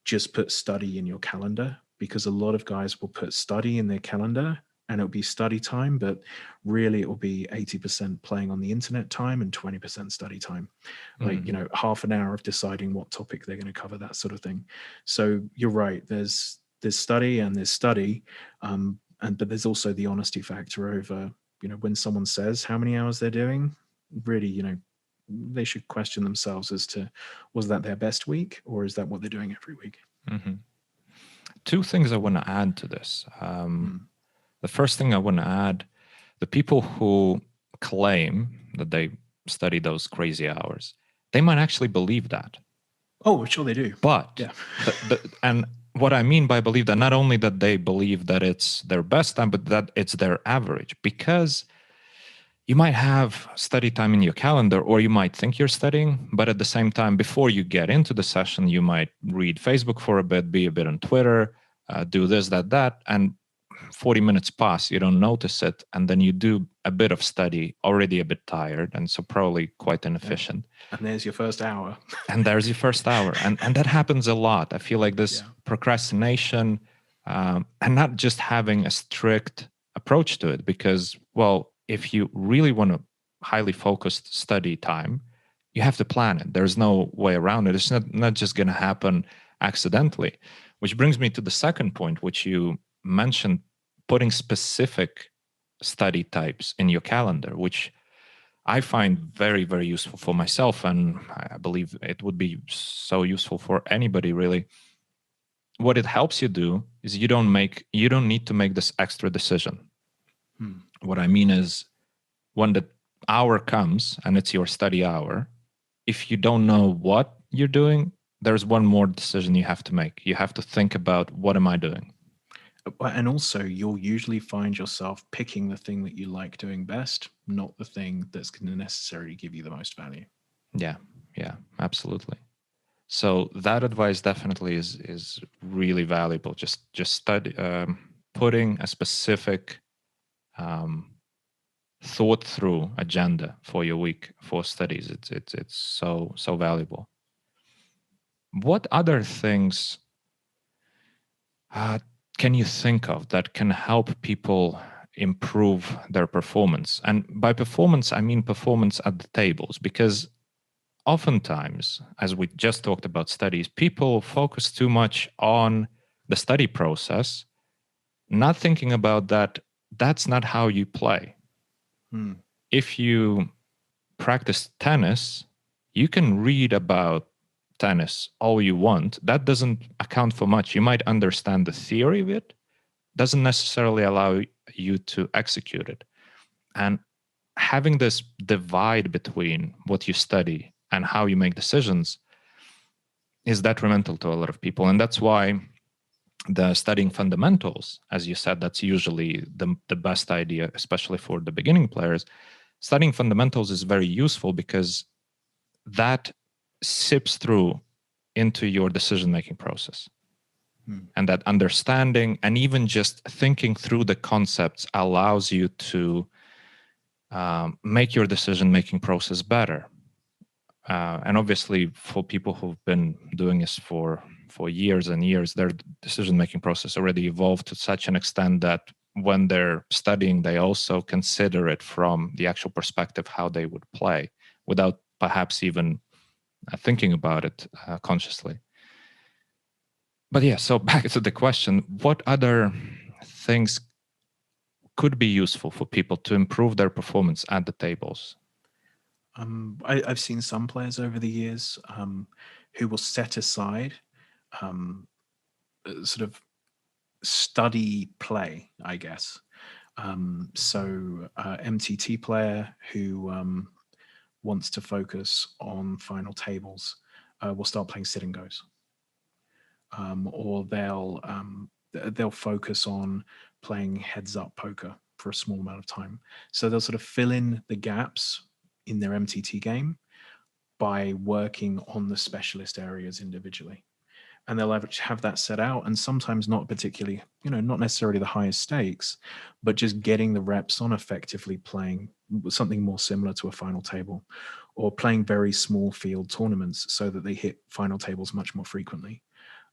just put study in your calendar, because a lot of guys will put study in their calendar and it'll be study time, but really it will be 80% playing on the internet time and 20% study time. Like, half an hour of deciding what topic they're going to cover, that sort of thing. So you're right. There's study and there's study. But there's also the honesty factor over, when someone says how many hours they're doing, really, they should question themselves as to, was that their best week, or is that what they're doing every week? Two things I want to add to this. The first thing I want to add, the people who claim that they study those crazy hours, they might actually believe that. Oh, sure they do. But, yeah. And what I mean by believe that, not only that they believe that it's their best time, but that it's their average. Because you might have study time in your calendar, or you might think you're studying, but at the same time, before you get into the session, you might read Facebook for a bit, be a bit on Twitter, do this, that, and 40 minutes pass, you don't notice it, and then you do a bit of study, already a bit tired, and so probably quite inefficient. Yeah. And there's your first hour. And that happens a lot. I feel like this procrastination, and not just having a strict approach to it, because, well, if you really want a highly focused study time, you have to plan it. There's no way around it. It's not just going to happen accidentally. Which brings me to the second point, which you mentioned, putting specific study types in your calendar, which I find very, very useful for myself. And I believe it would be so useful for anybody, really. What it helps you do is you don't need to make this extra decision. What I mean is, when the hour comes and it's your study hour, if you don't know what you're doing, there's one more decision you have to make. You have to think about, what am I doing? And also, you'll usually find yourself picking the thing that you like doing best, not the thing that's going to necessarily give you the most value. Yeah, absolutely. So that advice definitely is really valuable. Just study, putting a specific thought through agenda for your week for studies. It's so valuable. What other things can you think of that can help people improve their performance? And by performance, I mean performance at the tables, because oftentimes, as we just talked about studies, people focus too much on the study process, not thinking about that that's not how you play. If you practice tennis, you can read about tennis all you want. That doesn't account for much. You might understand the theory of it, doesn't necessarily allow you to execute it. And having this divide between what you study and how you make decisions is detrimental to a lot of people. And that's why the studying fundamentals, as you said, that's usually the best idea, especially for the beginning players. Studying fundamentals is very useful because that sips through into your decision-making process. And that understanding and even just thinking through the concepts allows you to make your decision-making process better. And obviously, for people who've been doing this for years and years, their decision-making process already evolved to such an extent that when they're studying, they also consider it from the actual perspective how they would play without perhaps even thinking about it consciously. But yeah, so back to the question, what other things could be useful for people to improve their performance at the tables? I've seen some players over the years who will set aside sort of study play, I guess. So MTT player who wants to focus on final tables will start playing sit and goes, or they'll focus on playing heads up poker for a small amount of time. So they'll sort of fill in the gaps in their MTT game by working on the specialist areas individually. And they'll have that set out, and sometimes not particularly, not necessarily the highest stakes, but just getting the reps on effectively playing something more similar to a final table, or playing very small field tournaments so that they hit final tables much more frequently.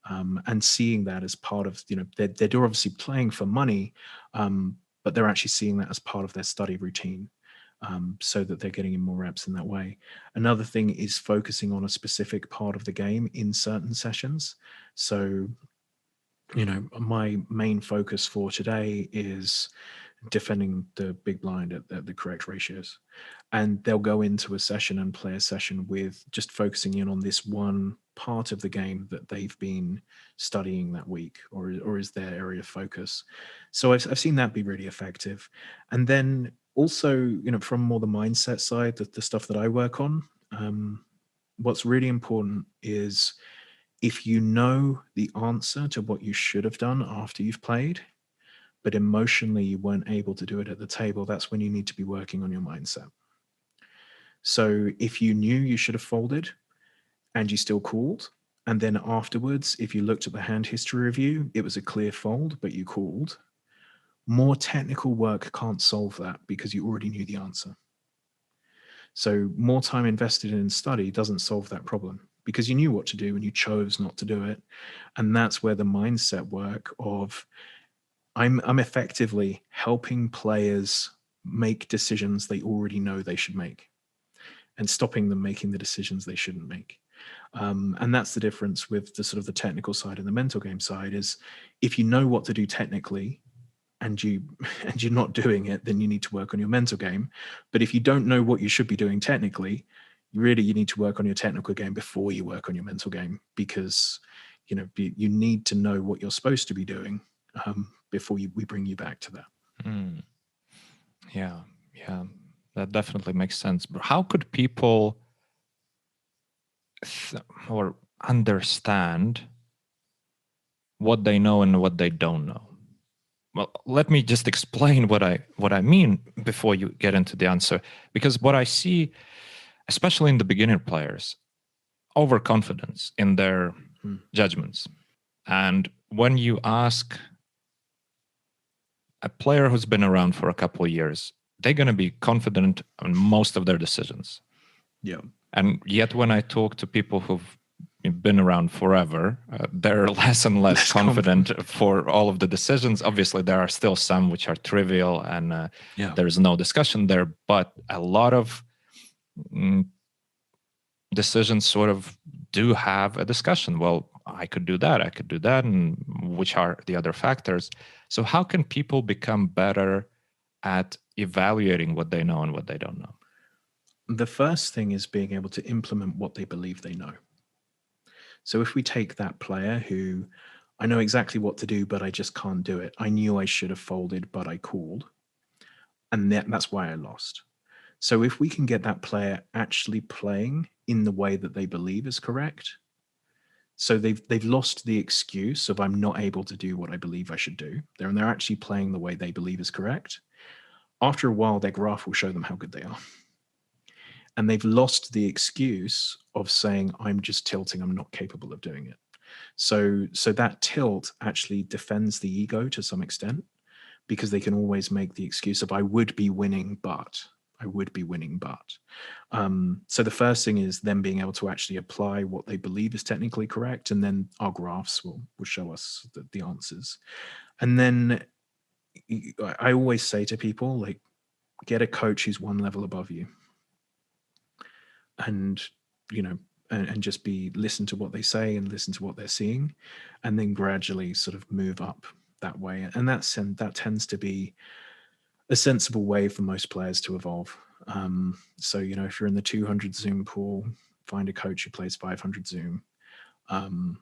And seeing that as part of, they're obviously playing for money, but they're actually seeing that as part of their study routine. So that they're getting in more reps in that way. Another thing is focusing on a specific part of the game in certain sessions. So, my main focus for today is defending the big blind at the correct ratios. And they'll go into a session and play a session with just focusing in on this one part of the game that they've been studying that week, or is their area of focus. So I've seen that be really effective. And then also, from more the mindset side, the stuff that I work on, what's really important is if you know the answer to what you should have done after you've played, but emotionally you weren't able to do it at the table, that's when you need to be working on your mindset. So if you knew you should have folded and you still called, and then afterwards, if you looked at the hand history review, it was a clear fold, but you called, more technical work can't solve that because you already knew the answer. So more time invested in study doesn't solve that problem because you knew what to do and you chose not to do it. And that's where the mindset work of I'm effectively helping players make decisions they already know they should make and stopping them making the decisions they shouldn't make. And that's the difference with the sort of the technical side and the mental game side is if you know what to do technically, and you're not doing it, then you need to work on your mental game. But if you don't know what you should be doing technically, you need to work on your technical game before you work on your mental game, because you need to know what you're supposed to be doing before we bring you back to that. Yeah, that definitely makes sense. But how could people or understand what they know and what they don't know? Well, let me just explain what I mean before you get into the answer, because what I see, especially in the beginner players, overconfidence in their judgments. And when you ask a player who's been around for a couple of years, they're going to be confident on most of their decisions. Yeah. And yet when I talk to people who've been around forever, they're less and less confident for all of the decisions. Obviously, there are still some which are trivial and there's no discussion there, but a lot of decisions sort of do have a discussion. Well, I could do that, and which are the other factors. So how can people become better at evaluating what they know and what they don't know? The first thing is being able to implement what they believe they know. So if we take that player who I know exactly what to do, but I just can't do it. I knew I should have folded, but I called. And that's why I lost. So if we can get that player actually playing in the way that they believe is correct, so they've lost the excuse of I'm not able to do what I believe I should do. They're actually playing the way they believe is correct. After a while, their graph will show them how good they are. And they've lost the excuse of saying, I'm just tilting, I'm not capable of doing it. So that tilt actually defends the ego to some extent, because they can always make the excuse of I would be winning, but I would be winning, but. So the first thing is them being able to actually apply what they believe is technically correct, and then our graphs will show us the answers. And then I always say to people, like, get a coach who's one level above you, and and just listen to what they say and listen to what they're seeing, and then gradually sort of move up that way. And that tends to be a sensible way for most players to evolve. So if you're in the 200 Zoom pool, find a coach who plays 500 Zoom, and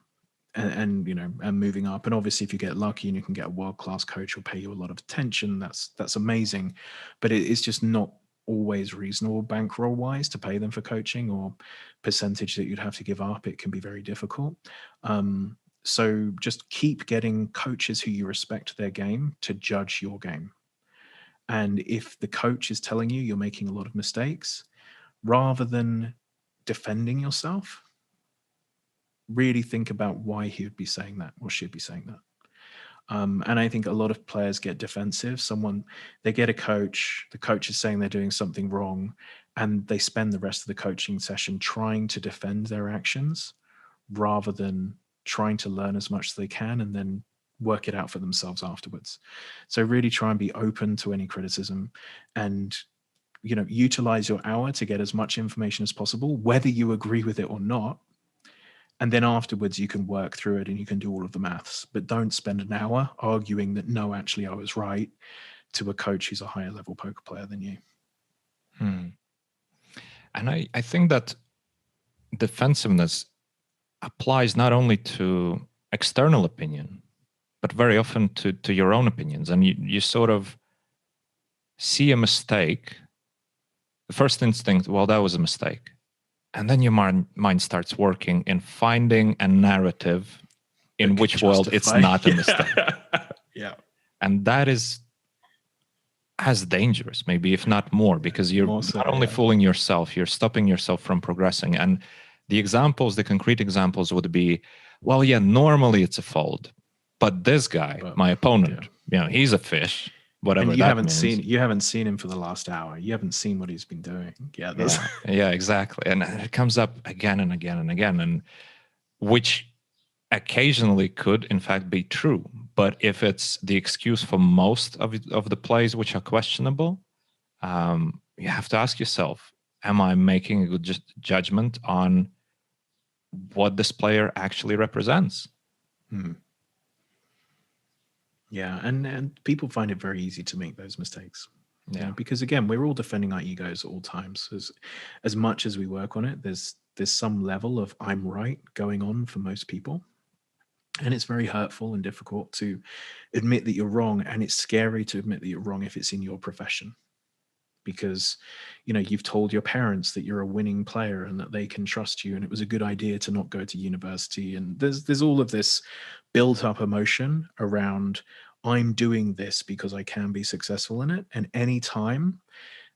moving up. And obviously, if you get lucky and you can get a world-class coach who'll pay you a lot of attention, that's amazing. But it's just not always reasonable bankroll wise to pay them for coaching, or percentage that you'd have to give up. It can be very difficult. So just keep getting coaches who you respect their game to judge your game. And if the coach is telling you you're making a lot of mistakes, rather than defending yourself, really think about why he would be saying that or should be saying that. And I think a lot of players get defensive. They get a coach, the coach is saying they're doing something wrong, and they spend the rest of the coaching session trying to defend their actions rather than trying to learn as much as they can and then work it out for themselves afterwards. So really try and be open to any criticism, and utilize your hour to get as much information as possible, whether you agree with it or not. And then afterwards, you can work through it and you can do all of the maths. But don't spend an hour arguing that, no, actually, I was right, to a coach who's a higher level poker player than you. And I think that defensiveness applies not only to external opinion, but very often to your own opinions. And you sort of see a mistake. The first instinct, well, that was a mistake. And then your mind starts working in finding a narrative in which world it's not a mistake. Yeah. And that is as dangerous, maybe, if not more, because you're not only fooling yourself, you're stopping yourself from progressing. And the concrete examples would be, well, yeah, normally it's a fold, but this guy, my opponent, he's a fish. Whatever. And you haven't seen him for the last hour. You haven't seen what he's been doing. Yeah, exactly. And it comes up again and again and again, and which occasionally could in fact be true. But if it's the excuse for most of the plays which are questionable, you have to ask yourself, am I making a good judgment on what this player actually represents? Yeah, and people find it very easy to make those mistakes. Yeah, because again, we're all defending our egos at all times. As much as we work on it, there's some level of I'm right going on for most people. And it's very hurtful and difficult to admit that you're wrong. And it's scary to admit that you're wrong if it's in your profession. Because, you've told your parents that you're a winning player and that they can trust you, and it was a good idea to not go to university. And there's all of this built up emotion around, I'm doing this because I can be successful in it. And anytime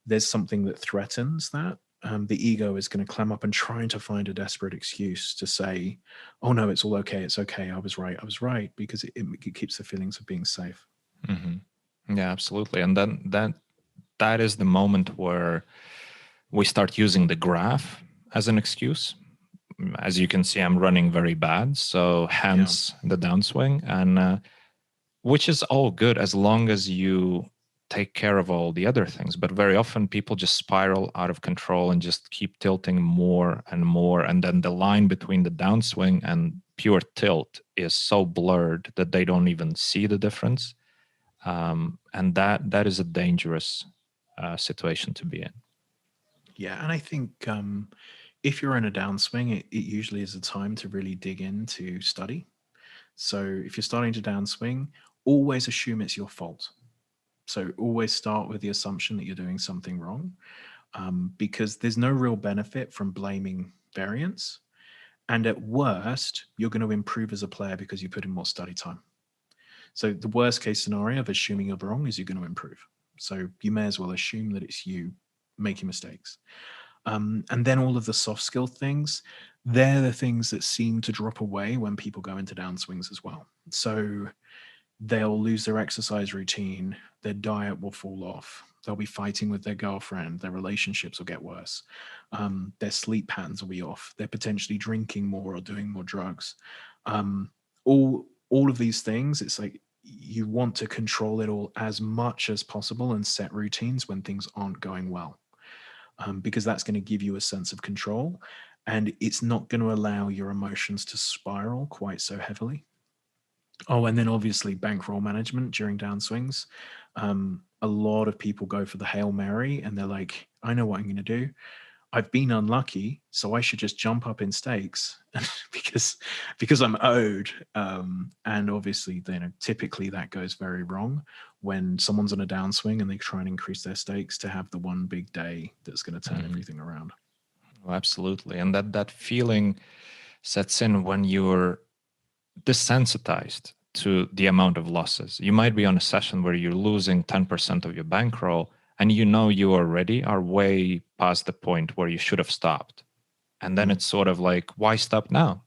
there's something that threatens that, the ego is going to clam up and trying to find a desperate excuse to say, oh no, it's all okay. It's okay. I was right, because it keeps the feelings of being safe. Mm-hmm. Yeah, absolutely. And then that is the moment where we start using the graph as an excuse. As you can see, I'm running very bad, so hence the downswing, and which is all good as long as you take care of all the other things. But very often people just spiral out of control and just keep tilting more and more, and then the line between the downswing and pure tilt is so blurred that they don't even see the difference, and that is a dangerous situation to be in. Yeah, and I think if you're in a downswing, it usually is a time to really dig into study. So if you're starting to downswing, always assume it's your fault. So always start with the assumption that you're doing something wrong, because there's no real benefit from blaming variance. And at worst, you're going to improve as a player because you put in more study time. So the worst case scenario of assuming you're wrong is you're going to improve. So you may as well assume that it's you making mistakes. And then all of the soft skill things, they're the things that seem to drop away when people go into downswings as well. So they'll lose their exercise routine, their diet will fall off, they'll be fighting with their girlfriend, their relationships will get worse, their sleep patterns will be off, they're potentially drinking more or doing more drugs. All of these things, it's like you want to control it all as much as possible and set routines when things aren't going well, because that's going to give you a sense of control, and it's not going to allow your emotions to spiral quite so heavily. Oh, and then obviously bankroll management during downswings. A lot of people go for the Hail Mary and they're like, I know what I'm going to do. I've been unlucky, so I should just jump up in stakes because I'm owed. And obviously, typically that goes very wrong when someone's on a downswing and they try and increase their stakes to have the one big day that's going to turn everything around. Oh, absolutely, and that feeling sets in when you're desensitized to the amount of losses. You might be on a session where you're losing 10% of your bankroll, and you know you already are way past the point where you should have stopped. And then it's sort of like, why stop now?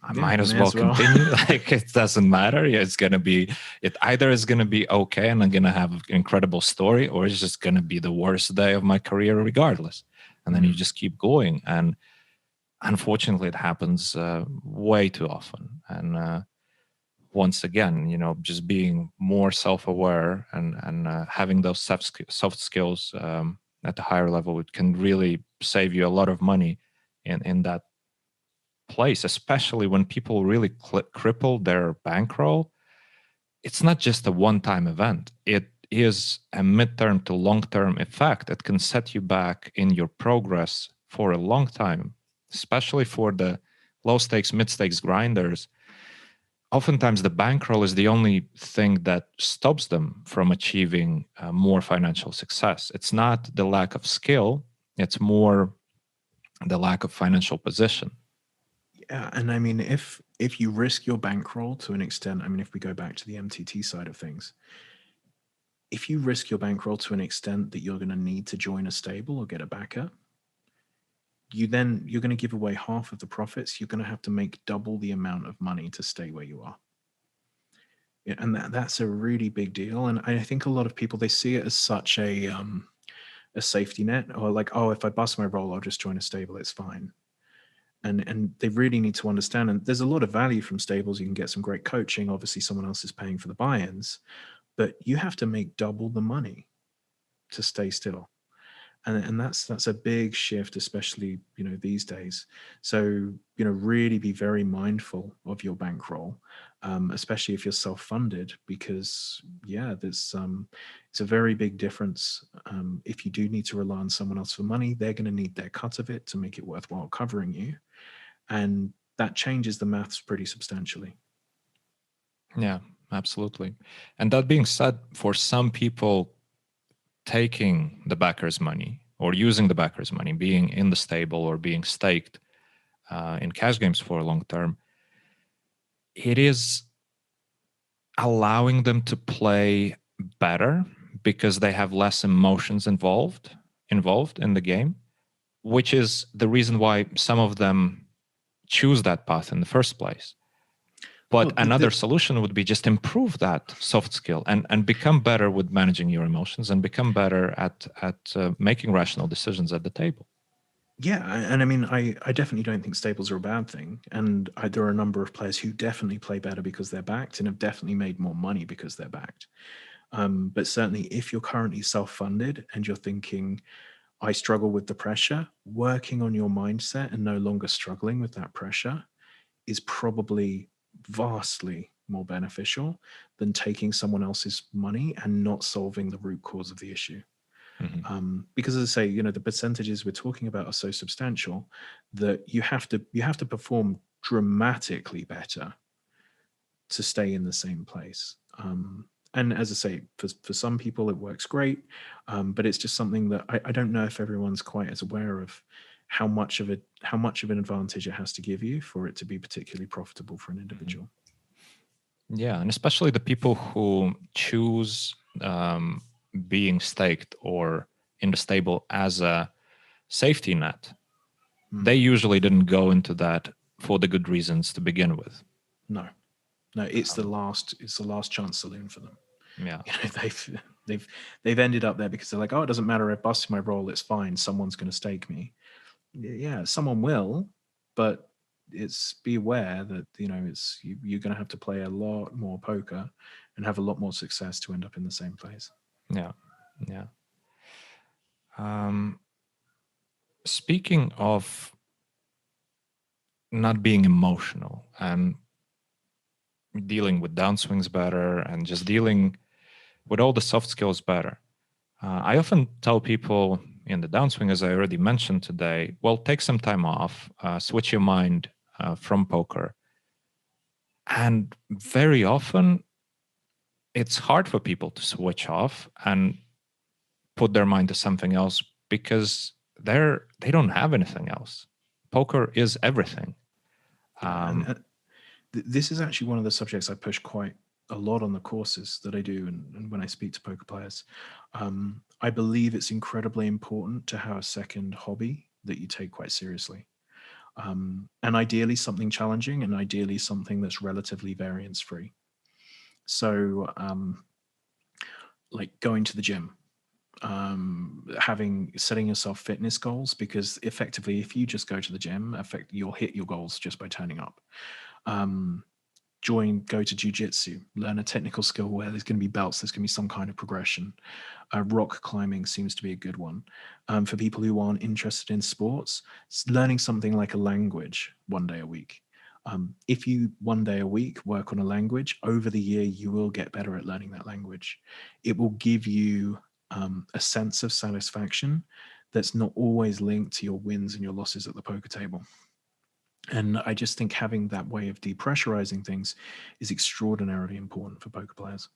I might as well continue. Like, it doesn't matter. It's going to be, it either is going to be okay and I'm going to have an incredible story, or it's just going to be the worst day of my career regardless. And then you just keep going. And unfortunately, it happens way too often. And once again, just being more self-aware and having those soft skills at the higher level, it can really save you a lot of money in that place, especially when people really cripple their bankroll. It's not just a one-time event. It is a midterm to long-term effect. It can set you back in your progress for a long time, especially for the low-stakes, mid-stakes grinders. Oftentimes, the bankroll is the only thing that stops them from achieving more financial success. It's not the lack of skill, it's more the lack of financial position. Yeah, and I mean, if you risk your bankroll to an extent, I mean, if we go back to the MTT side of things, if you risk your bankroll to an extent that you're going to need to join a stable or get a backer, you're going to give away half of the profits. You're going to have to make double the amount of money to stay where you are. Yeah, and that's a really big deal. And I think a lot of people, they see it as such a safety net, or like, oh, if I bust my roll, I'll just join a stable, it's fine. And they really need to understand, and there's a lot of value from stables. You can get some great coaching. Obviously, someone else is paying for the buy-ins, but you have to make double the money to stay still. And that's a big shift, especially, these days. So, really be very mindful of your bankroll, especially if you're self-funded, because there's it's a very big difference. If you do need to rely on someone else for money, they're going to need their cut of it to make it worthwhile covering you. And that changes the maths pretty substantially. Yeah, absolutely. And that being said, for some people, taking the backer's money or using the backer's money, being in the stable or being staked in cash games for a long term, it is allowing them to play better because they have less emotions involved in the game, which is the reason why some of them choose that path in the first place. But another solution would be just improve that soft skill and become better with managing your emotions and become better at making rational decisions at the table. Yeah, and I mean, I definitely don't think stables are a bad thing. And there are a number of players who definitely play better because they're backed and have definitely made more money because they're backed. But certainly if you're currently self-funded and you're thinking, I struggle with the pressure, working on your mindset and no longer struggling with that pressure is probably vastly more beneficial than taking someone else's money and not solving the root cause of the issue. Mm-hmm. Because, as I say, the percentages we're talking about are so substantial that you have to perform dramatically better to stay in the same place. And as I say, for some people it works great, but it's just something that I don't know if everyone's quite as aware of how much of an advantage it has to give you for it to be particularly profitable for an individual. Yeah, and especially the people who choose being staked or in the stable as a safety net, they usually didn't go into that for the good reasons to begin with. No, it's the last chance saloon for them. Yeah, they've ended up there because they're like, oh, it doesn't matter, I busted my roll, it's fine, someone's going to stake me. Yeah, someone will, but it's be aware that it's you're going to have to play a lot more poker and have a lot more success to end up in the same place. Yeah. Speaking of not being emotional and dealing with downswings better and just dealing with all the soft skills better, I often tell people in the downswing, as I already mentioned today, well, take some time off, switch your mind from poker. And very often, it's hard for people to switch off and put their mind to something else because they don't have anything else. Poker is everything. This is actually one of the subjects I push quite a lot on the courses that I do and when I speak to poker players. I believe it's incredibly important to have a second hobby that you take quite seriously. And ideally something challenging, and ideally something that's relatively variance free. So like going to the gym, setting yourself fitness goals, because effectively if you just go to the gym, you'll hit your goals just by turning up. Go to jiu-jitsu, learn a technical skill where there's going to be belts, there's going to be some kind of progression. Rock climbing seems to be a good one. For people who aren't interested in sports, learning something like a language one day a week. If you 1 day a week work on a language, over the year you will get better at learning that language. It will give you a sense of satisfaction that's not always linked to your wins and your losses at the poker table. And I just think having that way of depressurizing things is extraordinarily important for poker players.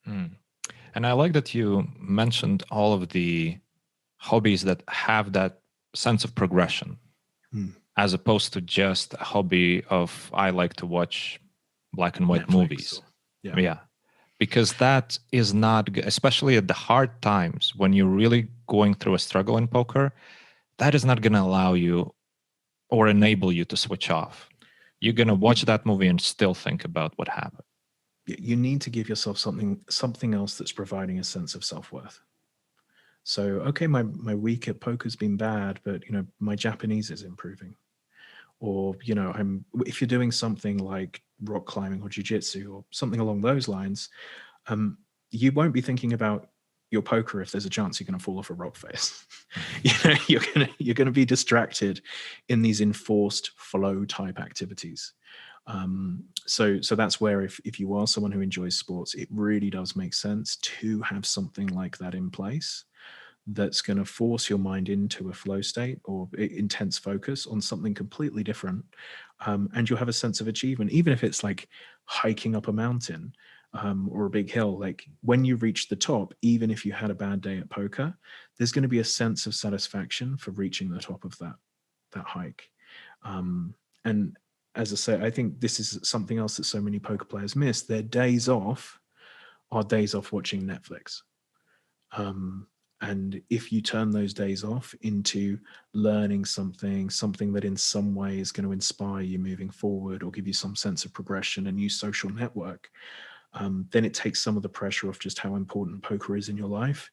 And I like that you mentioned all of the hobbies that have that sense of progression, as opposed to just a hobby of, I like to watch black and white Netflix movies. Yeah. Because that is not, especially at the hard times when you're really going through a struggle in poker, that is not going to allow you or enable you to switch off. You're going to watch that movie and still think about what happened. You need to give yourself something else that's providing a sense of self-worth. So, okay, my week at poker's been bad, but my Japanese is improving. Or, if you're doing something like rock climbing or jiu-jitsu or something along those lines, you won't be thinking about your poker if there's a chance you're going to fall off a rock face. You're going to be distracted in these enforced flow type activities. So that's where if you are someone who enjoys sports, it really does make sense to have something like that in place that's going to force your mind into a flow state or intense focus on something completely different. And you'll have a sense of achievement, even if it's like hiking up a mountain or a big hill. Like when you reach the top, even if you had a bad day at poker, there's going to be a sense of satisfaction for reaching the top of that hike. And as I say, I think this is something else that so many poker players miss. Their days off are days off watching Netflix. And if you turn those days off into learning something that in some way is going to inspire you moving forward or give you some sense of progression, a new social network, then it takes some of the pressure off just how important poker is in your life.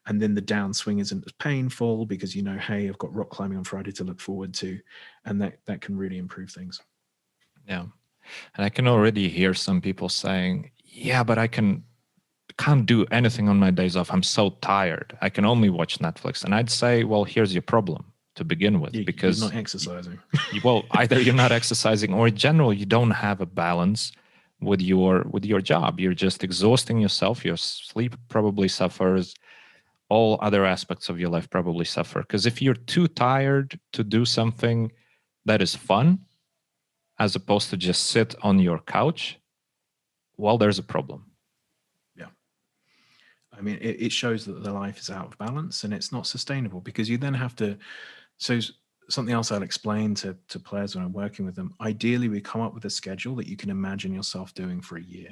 And then the downswing isn't as painful because hey, I've got rock climbing on Friday to look forward to. And that can really improve things. Yeah. And I can already hear some people saying, yeah, but I can't do anything on my days off. I'm so tired. I can only watch Netflix. And I'd say, well, here's your problem to begin with, because you're not exercising. Well, either you're not exercising, or in general, you don't have a balance with your job. You're just exhausting yourself. Your sleep probably suffers. All other aspects of your life probably suffer. Because if you're too tired to do something that is fun, as opposed to just sit on your couch, well, there's a problem. Yeah. I mean, it shows that the life is out of balance and it's not sustainable, because you then have to. So something else I'll explain to players when I'm working with them. Ideally, we come up with a schedule that you can imagine yourself doing for a year.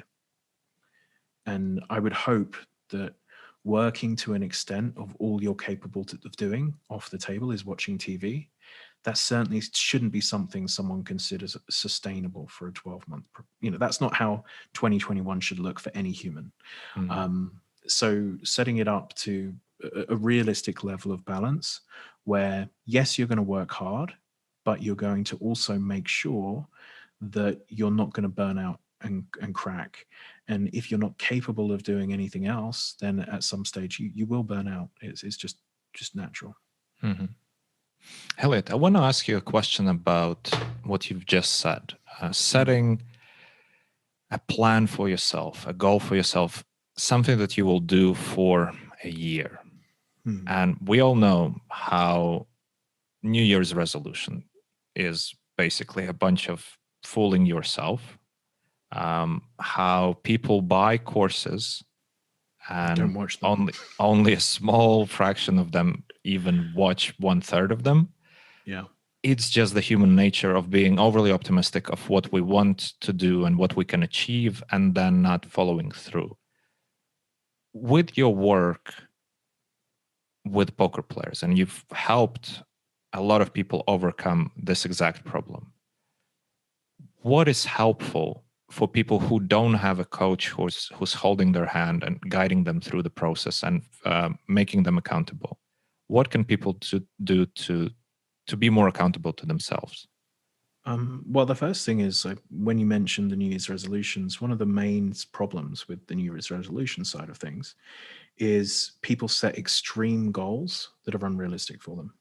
And I would hope that working to an extent of all you're capable of doing off the table is watching TV. That certainly shouldn't be something someone considers sustainable for a 12-month. That's not how 2021 should look for any human. So setting it up to a realistic level of balance where, yes, you're going to work hard, but you're going to also make sure that you're not going to burn out and crack. And if you're not capable of doing anything else, then at some stage you will burn out. It's just natural. Mm-hmm. Elliot, I want to ask you a question about what you've just said. Setting a plan for yourself, a goal for yourself, something that you will do for a year. And we all know how New Year's resolution is basically a bunch of fooling yourself. How people buy courses and don't watch them. only a small fraction of them even watch 1/3 of them. Yeah. It's just the human nature of being overly optimistic of what we want to do and what we can achieve, and then not following through. With your work with poker players, and you've helped a lot of people overcome this exact problem, what is helpful for people who don't have a coach who's holding their hand and guiding them through the process and making them accountable? What can people do to be more accountable to themselves? Well, the first thing is, when you mentioned the New Year's resolutions, one of the main problems with the New Year's resolution side of things is people set extreme goals that are unrealistic for them.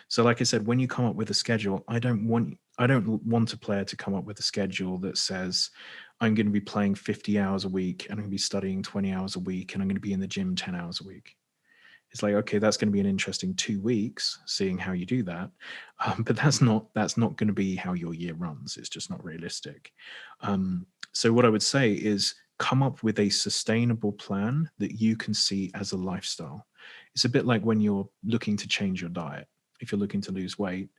So like I said, when you come up with a schedule, I don't want a player to come up with a schedule that says, I'm going to be playing 50 hours a week and I'm going to be studying 20 hours a week and I'm going to be in the gym 10 hours a week. It's like, okay, that's going to be an interesting 2 weeks, seeing how you do that. But that's not going to be how your year runs. It's just not realistic. So what I would say is come up with a sustainable plan that you can see as a lifestyle. It's a bit like when you're looking to change your diet. If you're looking to lose weight,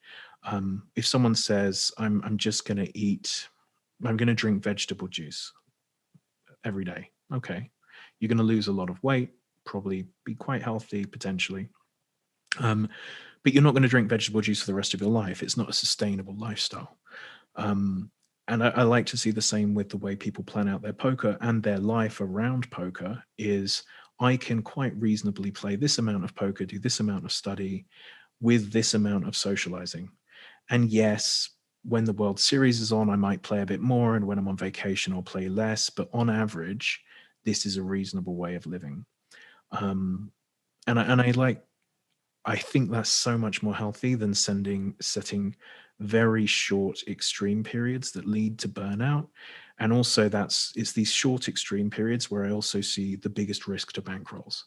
if someone says, I'm going to drink vegetable juice every day. Okay. You're going to lose a lot of weight, probably be quite healthy potentially. But you're not going to drink vegetable juice for the rest of your life. It's not a sustainable lifestyle. And I like to see the same with the way people plan out their poker and their life around poker is, I can quite reasonably play this amount of poker, do this amount of study with this amount of socializing. And yes, when the World Series is on, I might play a bit more. And when I'm on vacation, I'll play less. But on average, this is a reasonable way of living. And I think that's so much more healthy than setting very short extreme periods that lead to burnout. And also it's these short extreme periods where I also see the biggest risk to bankrolls,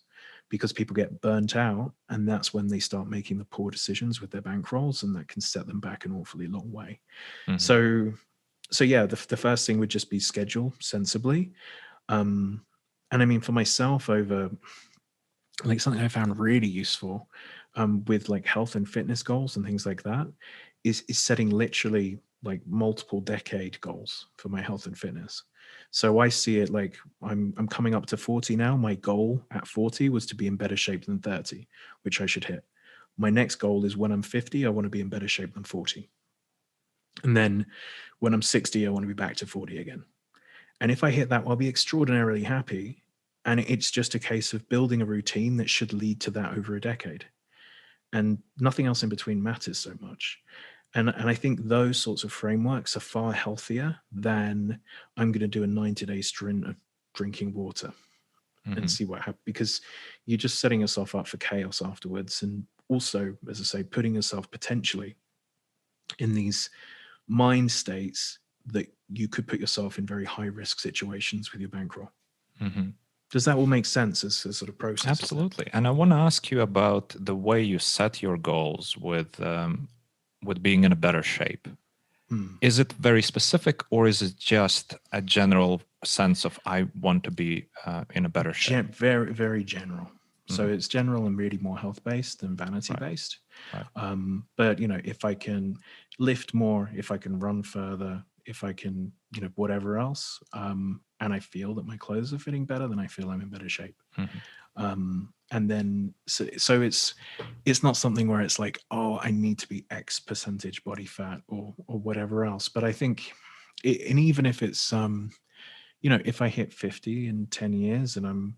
because people get burnt out and that's when they start making the poor decisions with their bankrolls, and that can set them back an awfully long way. Mm-hmm. So yeah, the first thing would just be schedule sensibly. And I mean, for myself, over like something I found really useful with like health and fitness goals and things like that is setting literally like multiple decade goals for my health and fitness. So I see it like I'm coming up to 40 now. My goal at 40 was to be in better shape than 30, which I should hit. My next goal is when I'm 50, I want to be in better shape than 40. And then when I'm 60, I want to be back to 40 again. And if I hit that, I'll be extraordinarily happy. And it's just a case of building a routine that should lead to that over a decade. And nothing else in between matters so much. And I think those sorts of frameworks are far healthier than I'm going to do a 90-day stint of drinking water and see what happens, because you're just setting yourself up for chaos afterwards. And also, as I say, putting yourself potentially in these mind states that you could put yourself in very high risk situations with your bankroll. Mm-hmm. Does that all make sense as a sort of process? Absolutely. And I want to ask you about the way you set your goals with being in a better shape. Is it very specific, or is it just a general sense of I want to be in a better shape? Very, very general. So it's general and really more health-based than vanity-based. Right. But, if I can lift more, if I can run further, if I can, whatever else, and I feel that my clothes are fitting better, then I feel I'm in better shape. And then, so it's not something where it's like, oh, I need to be X percentage body fat or whatever else. But I think, and even if it's, if I hit 50 in 10 years and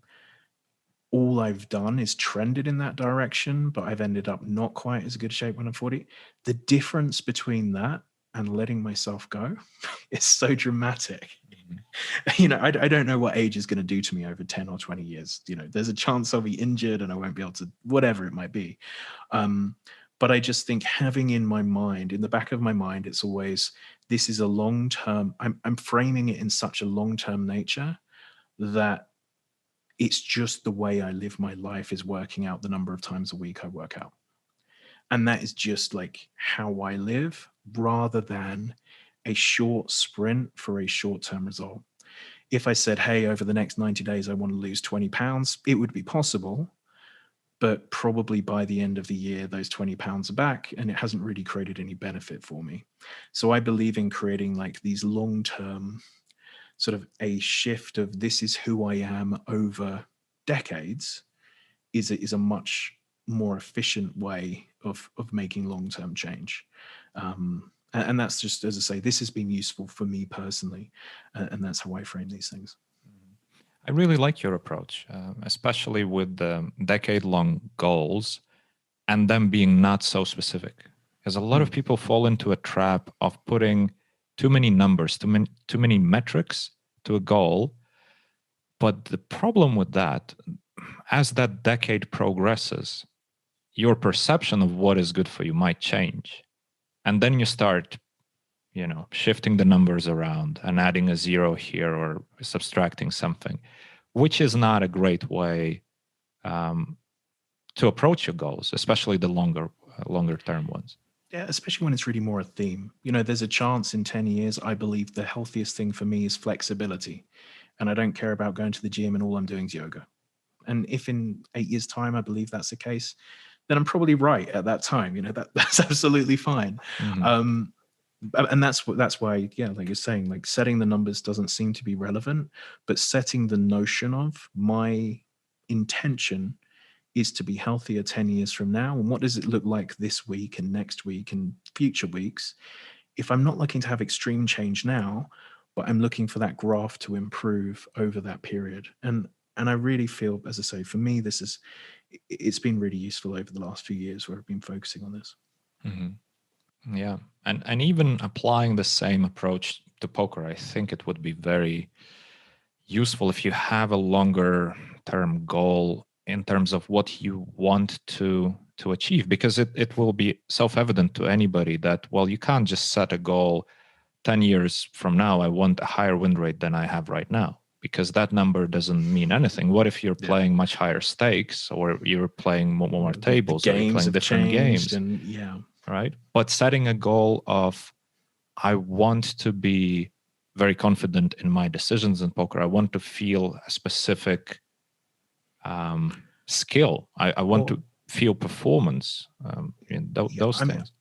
all I've done is trended in that direction, but I've ended up not quite as good shape when I'm 40, the difference between that and letting myself go is so dramatic. I don't know what age is going to do to me over 10 or 20 years. There's a chance I'll be injured and I won't be able to, whatever it might be. But I just think having in the back of my mind, it's always, this is a long-term, I'm framing it in such a long-term nature that it's just the way I live my life is working out the number of times a week I work out. And that is just like how I live, rather than a short sprint for a short-term result. If I said, hey, over the next 90 days, I want to lose 20 pounds, it would be possible, but probably by the end of the year, those 20 pounds are back and it hasn't really created any benefit for me. So I believe in creating like these long-term sort of a shift of this is who I am over decades is a much more efficient way of making long-term change. And that's just, as I say, this has been useful for me personally. And that's how I frame these things. I really like your approach, especially with the decade-long goals and them being not so specific. Because a lot of people fall into a trap of putting too many numbers, too many metrics to a goal. But the problem with that, as that decade progresses, your perception of what is good for you might change. And then you start, shifting the numbers around and adding a zero here or subtracting something, which is not a great way to approach your goals, especially the longer term ones. Yeah, especially when it's really more a theme. There's a chance in 10 years, I believe the healthiest thing for me is flexibility. And I don't care about going to the gym and all I'm doing is yoga. And if in 8 years' time, I believe that's the case, then I'm probably right at that time. That's absolutely fine. And that's why, yeah, like you're saying, like setting the numbers doesn't seem to be relevant, but setting the notion of my intention is to be healthier 10 years from now. And what does it look like this week and next week and future weeks? If I'm not looking to have extreme change now, but I'm looking for that graph to improve over that period. And I really feel, as I say, for me, it's been really useful over the last few years where I've been focusing on this. Yeah. And even applying the same approach to poker, I think it would be very useful if you have a longer term goal in terms of what you want to achieve, because it will be self-evident to anybody that, well, you can't just set a goal 10 years from now, I want a higher win rate than I have right now, because that number doesn't mean anything. What if you're playing much higher stakes, or you're playing more tables, or you're playing different games? And yeah. Right. But setting a goal of, I want to be very confident in my decisions in poker. I want to feel a specific skill. I want to feel performance in those things.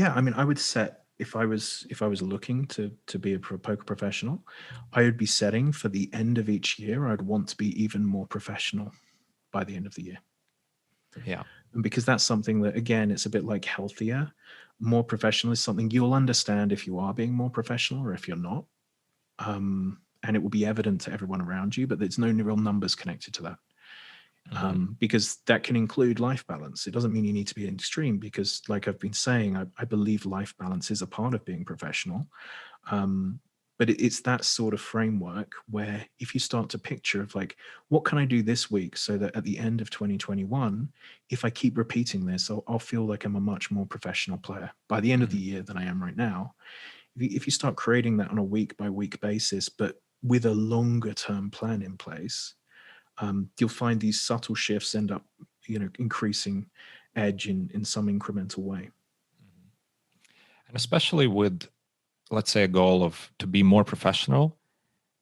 I would set, if I was looking to be a poker professional, I would be setting for the end of each year, I'd want to be even more professional by the end of the year. Yeah. And because that's something that, again, it's a bit like healthier. More professional is something you'll understand if you are being more professional or if you're not. And it will be evident to everyone around you, but there's no real numbers connected to that. Because that can include life balance. It doesn't mean you need to be an extreme, because like I've been saying, I believe life balance is a part of being professional. But it's that sort of framework where if you start to picture of like, what can I do this week so that at the end of 2021, if I keep repeating this, I'll feel like I'm a much more professional player by the end of the year than I am right now. If you start creating that on a week by week basis, but with a longer term plan in place, you'll find these subtle shifts end up, increasing edge in some incremental way. And especially with let's say, a goal of to be more professional,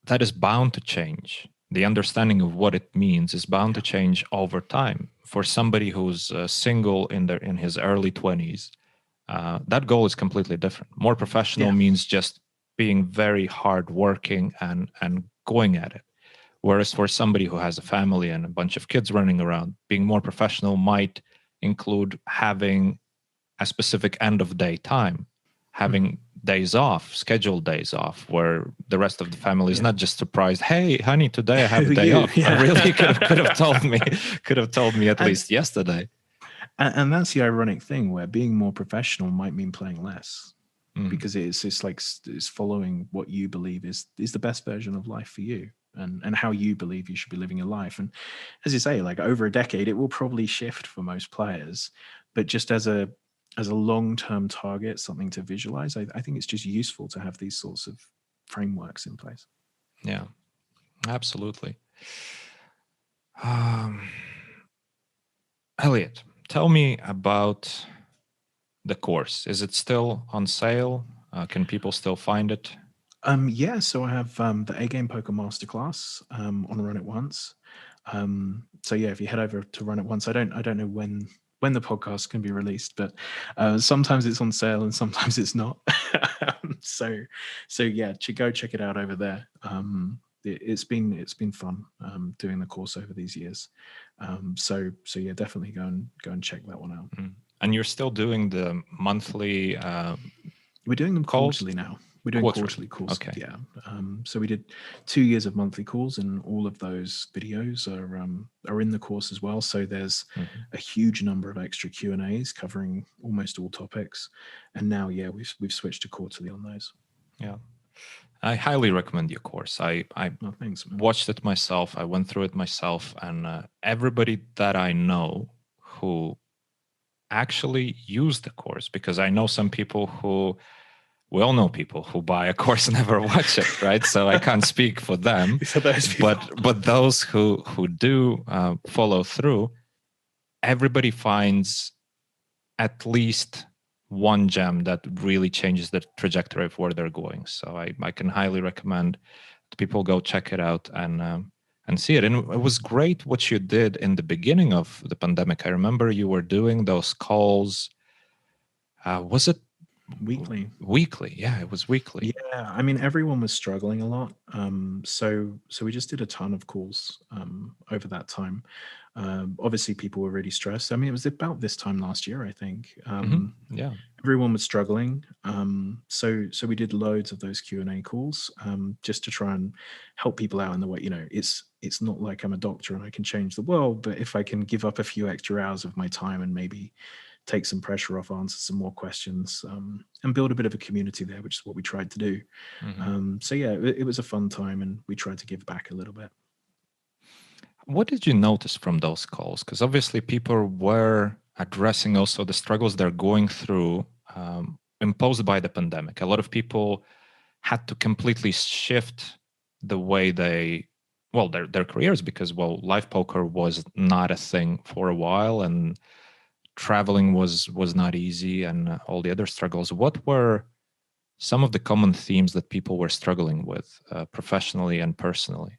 that is bound to change. The understanding of what it means is bound to change over time. For somebody who's single in his early 20s, that goal is completely different. More professional means just being very hardworking and going at it. Whereas for somebody who has a family and a bunch of kids running around, being more professional might include having a specific end of day time, having days off, scheduled days off, where the rest of the family is not just surprised. Hey, honey, today I have a day off. I really could have told me at least yesterday. And that's the ironic thing, where being more professional might mean playing less, because it's following what you believe is the best version of life for you, and how you believe you should be living your life. And as you say, like over a decade, it will probably shift for most players, but just as a long-term target, something to visualize, I think it's just useful to have these sorts of frameworks in place. Yeah, absolutely. Elliot, tell me about the course. Is it still on sale? Can people still find it? Yeah, so I have the A Game Poker Masterclass on Run It Once. So yeah, if you head over to Run It Once, I don't know when the podcast can be released, but sometimes it's on sale and sometimes it's not. so yeah, go check it out over there. It's been fun doing the course over these years. So yeah, definitely go and check that one out. And you're still doing the monthly. We're doing them calls? Quarterly now. We're doing quarterly calls. Okay. Yeah. So we did 2 years of monthly calls, and all of those videos are in the course as well. So there's a huge number of extra Q&As covering almost all topics. And now, yeah, we've switched to quarterly on those. Yeah. I highly recommend your course. I thanks, man. Watched it myself. I went through it myself, and everybody that I know who actually used the course, because I know some people who, we all know people who buy a course and never watch it, right? So I can't speak for them. But those who do follow through, everybody finds at least one gem that really changes the trajectory of where they're going. So I can highly recommend people go check it out and see it. And it was great what you did in the beginning of the pandemic. I remember you were doing those calls. Was it weekly? Yeah, it was weekly. Yeah, I mean, everyone was struggling a lot. So we just did a ton of calls over that time. Obviously, people were really stressed. I mean, it was about this time last year, I think. Yeah, everyone was struggling. So we did loads of those Q&A calls just to try and help people out in the way. You know, it's not like I'm a doctor and I can change the world, but if I can give up a few extra hours of my time and maybe take some pressure off, answer some more questions, and build a bit of a community there, which is what we tried to do. So yeah, it was a fun time, and we tried to give back a little bit. What did you notice from those calls? Because obviously people were addressing also the struggles they're going through imposed by the pandemic. A lot of people had to completely shift the way their careers, because live poker was not a thing for a while, and traveling was not easy, and all the other struggles. What were some of the common themes that people were struggling with professionally and personally?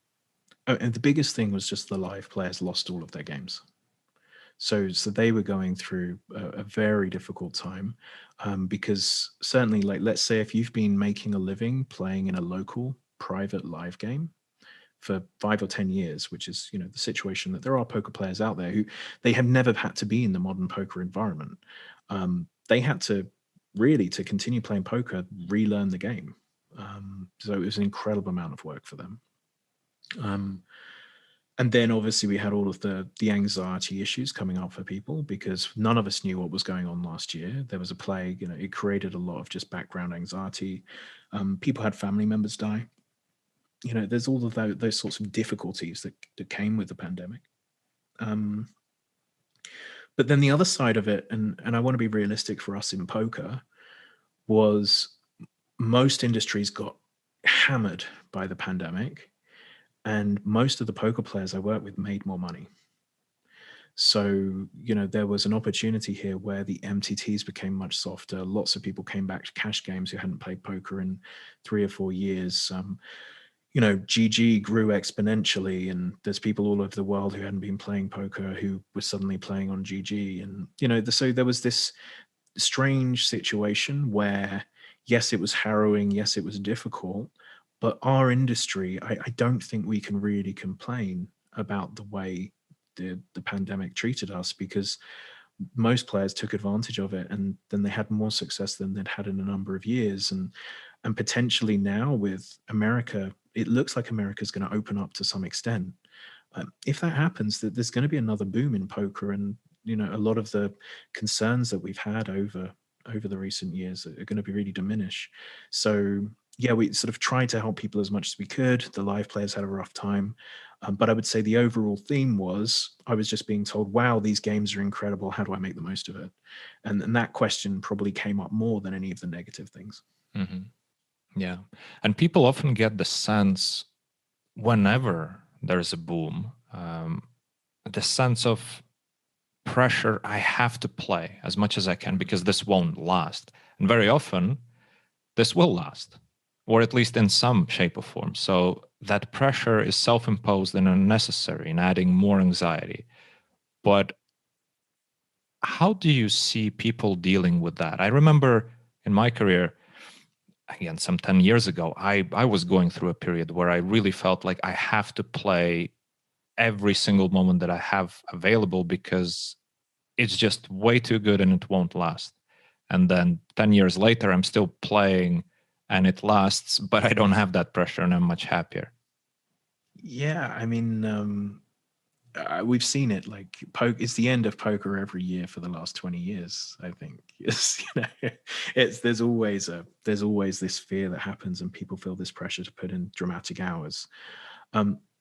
Oh, and the biggest thing was just the live players lost all of their games. So they were going through a very difficult time because certainly, like, let's say if you've been making a living playing in a local private live game for 5 or 10 years, which is, you know, the situation that there are poker players out there who they have never had to be in the modern poker environment. They had to really, to continue playing poker, relearn the game. So it was an incredible amount of work for them. And then obviously we had all of the anxiety issues coming up for people because none of us knew what was going on last year. There was a plague, you know, it created a lot of just background anxiety. People had family members die. You know, there's all of those sorts of difficulties that came with the pandemic. But then the other side of it, and I want to be realistic for us in poker, was most industries got hammered by the pandemic. And most of the poker players I work with made more money. So, there was an opportunity here where the MTTs became much softer. Lots of people came back to cash games who hadn't played poker in 3 or 4 years. GG grew exponentially, and there's people all over the world who hadn't been playing poker who were suddenly playing on GG. And, so there was this strange situation where, yes, it was harrowing, yes, it was difficult, but our industry, I don't think we can really complain about the way the pandemic treated us, because most players took advantage of it, and then they had more success than they'd had in a number of years. And potentially now with America, it looks like America's going to open up to some extent. If that happens, that there's going to be another boom in poker, and a lot of the concerns that we've had over the recent years are going to be really diminish. So yeah, we sort of tried to help people as much as we could. The live players had a rough time, but I would say the overall theme was, I was just being told, wow, these games are incredible, how do I make the most of it? And that question probably came up more than any of the negative things. Mm-hmm. Yeah. And people often get the sense, whenever there's a boom, the sense of pressure, I have to play as much as I can because this won't last. And very often, this will last, or at least in some shape or form. So that pressure is self-imposed and unnecessary and adding more anxiety. But how do you see people dealing with that? I remember in my career, again, some 10 years ago, I was going through a period where I really felt like I have to play every single moment that I have available because it's just way too good and it won't last. And then 10 years later, I'm still playing and it lasts, but I don't have that pressure and I'm much happier. Yeah, I mean, we've seen it. Like, it's the end of poker every year for the last 20 years. I think there's always this fear that happens, and people feel this pressure to put in dramatic hours.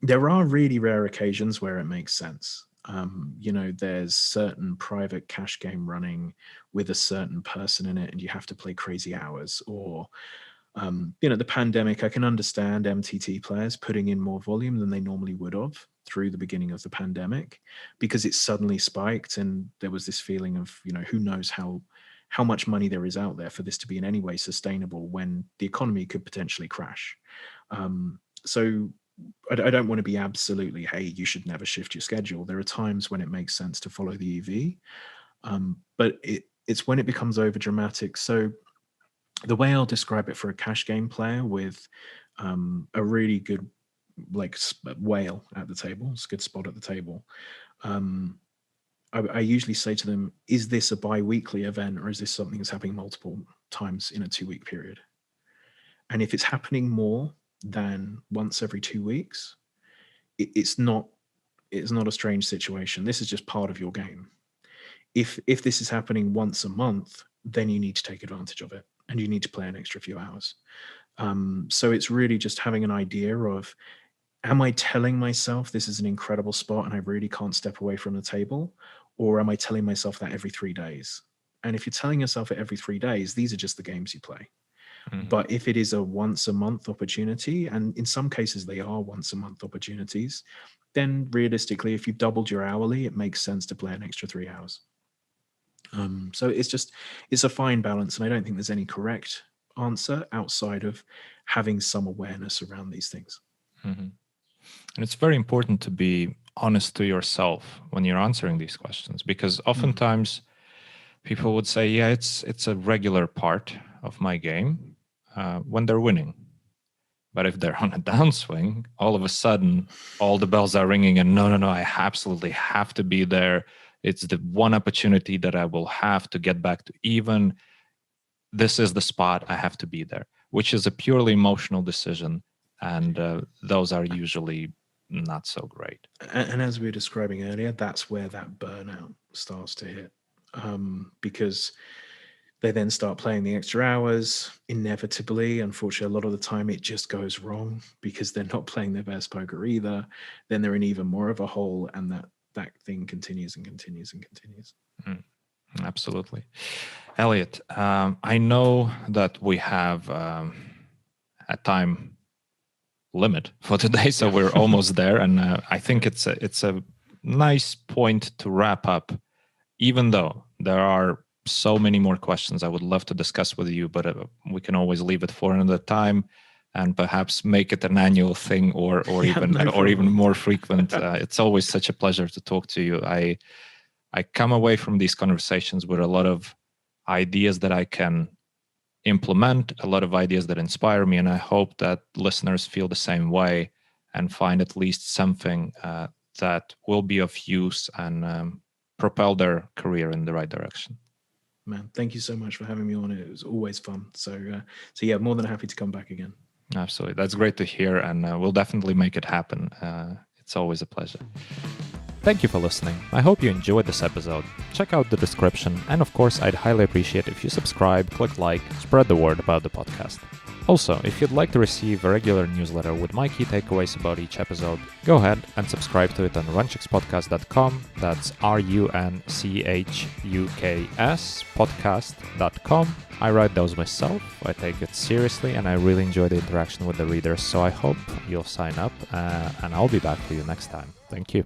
There are really rare occasions where it makes sense. There's certain private cash game running with a certain person in it, and you have to play crazy hours. Or the pandemic, I can understand MTT players putting in more volume than they normally would have through the beginning of the pandemic, because it suddenly spiked, and there was this feeling of, who knows how much money there is out there for this to be in any way sustainable when the economy could potentially crash. So I don't want to be absolutely, hey, you should never shift your schedule. There are times when it makes sense to follow the EV, but it's when it becomes over dramatic. So the way I'll describe it for a cash game player with a really good whale at the table, it's a good spot at the table. I usually say to them, is this a bi-weekly event, or is this something that's happening multiple times in a 2-week period? And if it's happening more than once every 2 weeks, it's not a strange situation. This is just part of your game. If this is happening once a month, then you need to take advantage of it, and you need to play an extra few hours. So it's really just having an idea of, am I telling myself this is an incredible spot and I really can't step away from the table? Or am I telling myself that every 3 days? And if you're telling yourself it every 3 days, these are just the games you play. Mm-hmm. But if it is a once a month opportunity, and in some cases they are once a month opportunities, then realistically, if you've doubled your hourly, it makes sense to play an extra 3 hours. So it's a fine balance. And I don't think there's any correct answer outside of having some awareness around these things. Mm-hmm. And it's very important to be honest to yourself when you're answering these questions, because oftentimes people would say, yeah, it's a regular part of my game when they're winning. But if they're on a downswing, all of a sudden, all the bells are ringing and no, I absolutely have to be there. It's the one opportunity that I will have to get back to even. This is the spot, I have to be there, which is a purely emotional decision. And those are usually not so great. And as we were describing earlier, that's where that burnout starts to hit, because they then start playing the extra hours. Inevitably, unfortunately, a lot of the time it just goes wrong because they're not playing their best poker either. Then they're in even more of a hole, and that thing continues and continues and continues. Absolutely. Elliot, I know that we have a time limit for today, so we're almost there, and I think it's a nice point to wrap up, even though there are so many more questions I would love to discuss with you, but we can always leave it for another time and perhaps make it an annual thing or even more frequent. It's always such a pleasure to talk to you. I come away from these conversations with a lot of ideas that I can implement, a lot of ideas that inspire me, and I hope that listeners feel the same way and find at least something that will be of use and propel their career in the right direction. Man, thank you so much for having me on. It was always fun. So yeah, more than happy to come back again. Absolutely. That's great to hear, and we'll definitely make it happen. It's always a pleasure. Thank you for listening. I hope you enjoyed this episode. Check out the description, and of course, I'd highly appreciate if you subscribe, click like, spread the word about the podcast. Also, if you'd like to receive a regular newsletter with my key takeaways about each episode, go ahead and subscribe to it on runchukspodcast.com. That's RUNCHUKS podcast.com. I write those myself, I take it seriously, and I really enjoy the interaction with the readers, so I hope you'll sign up, and I'll be back for you next time. Thank you.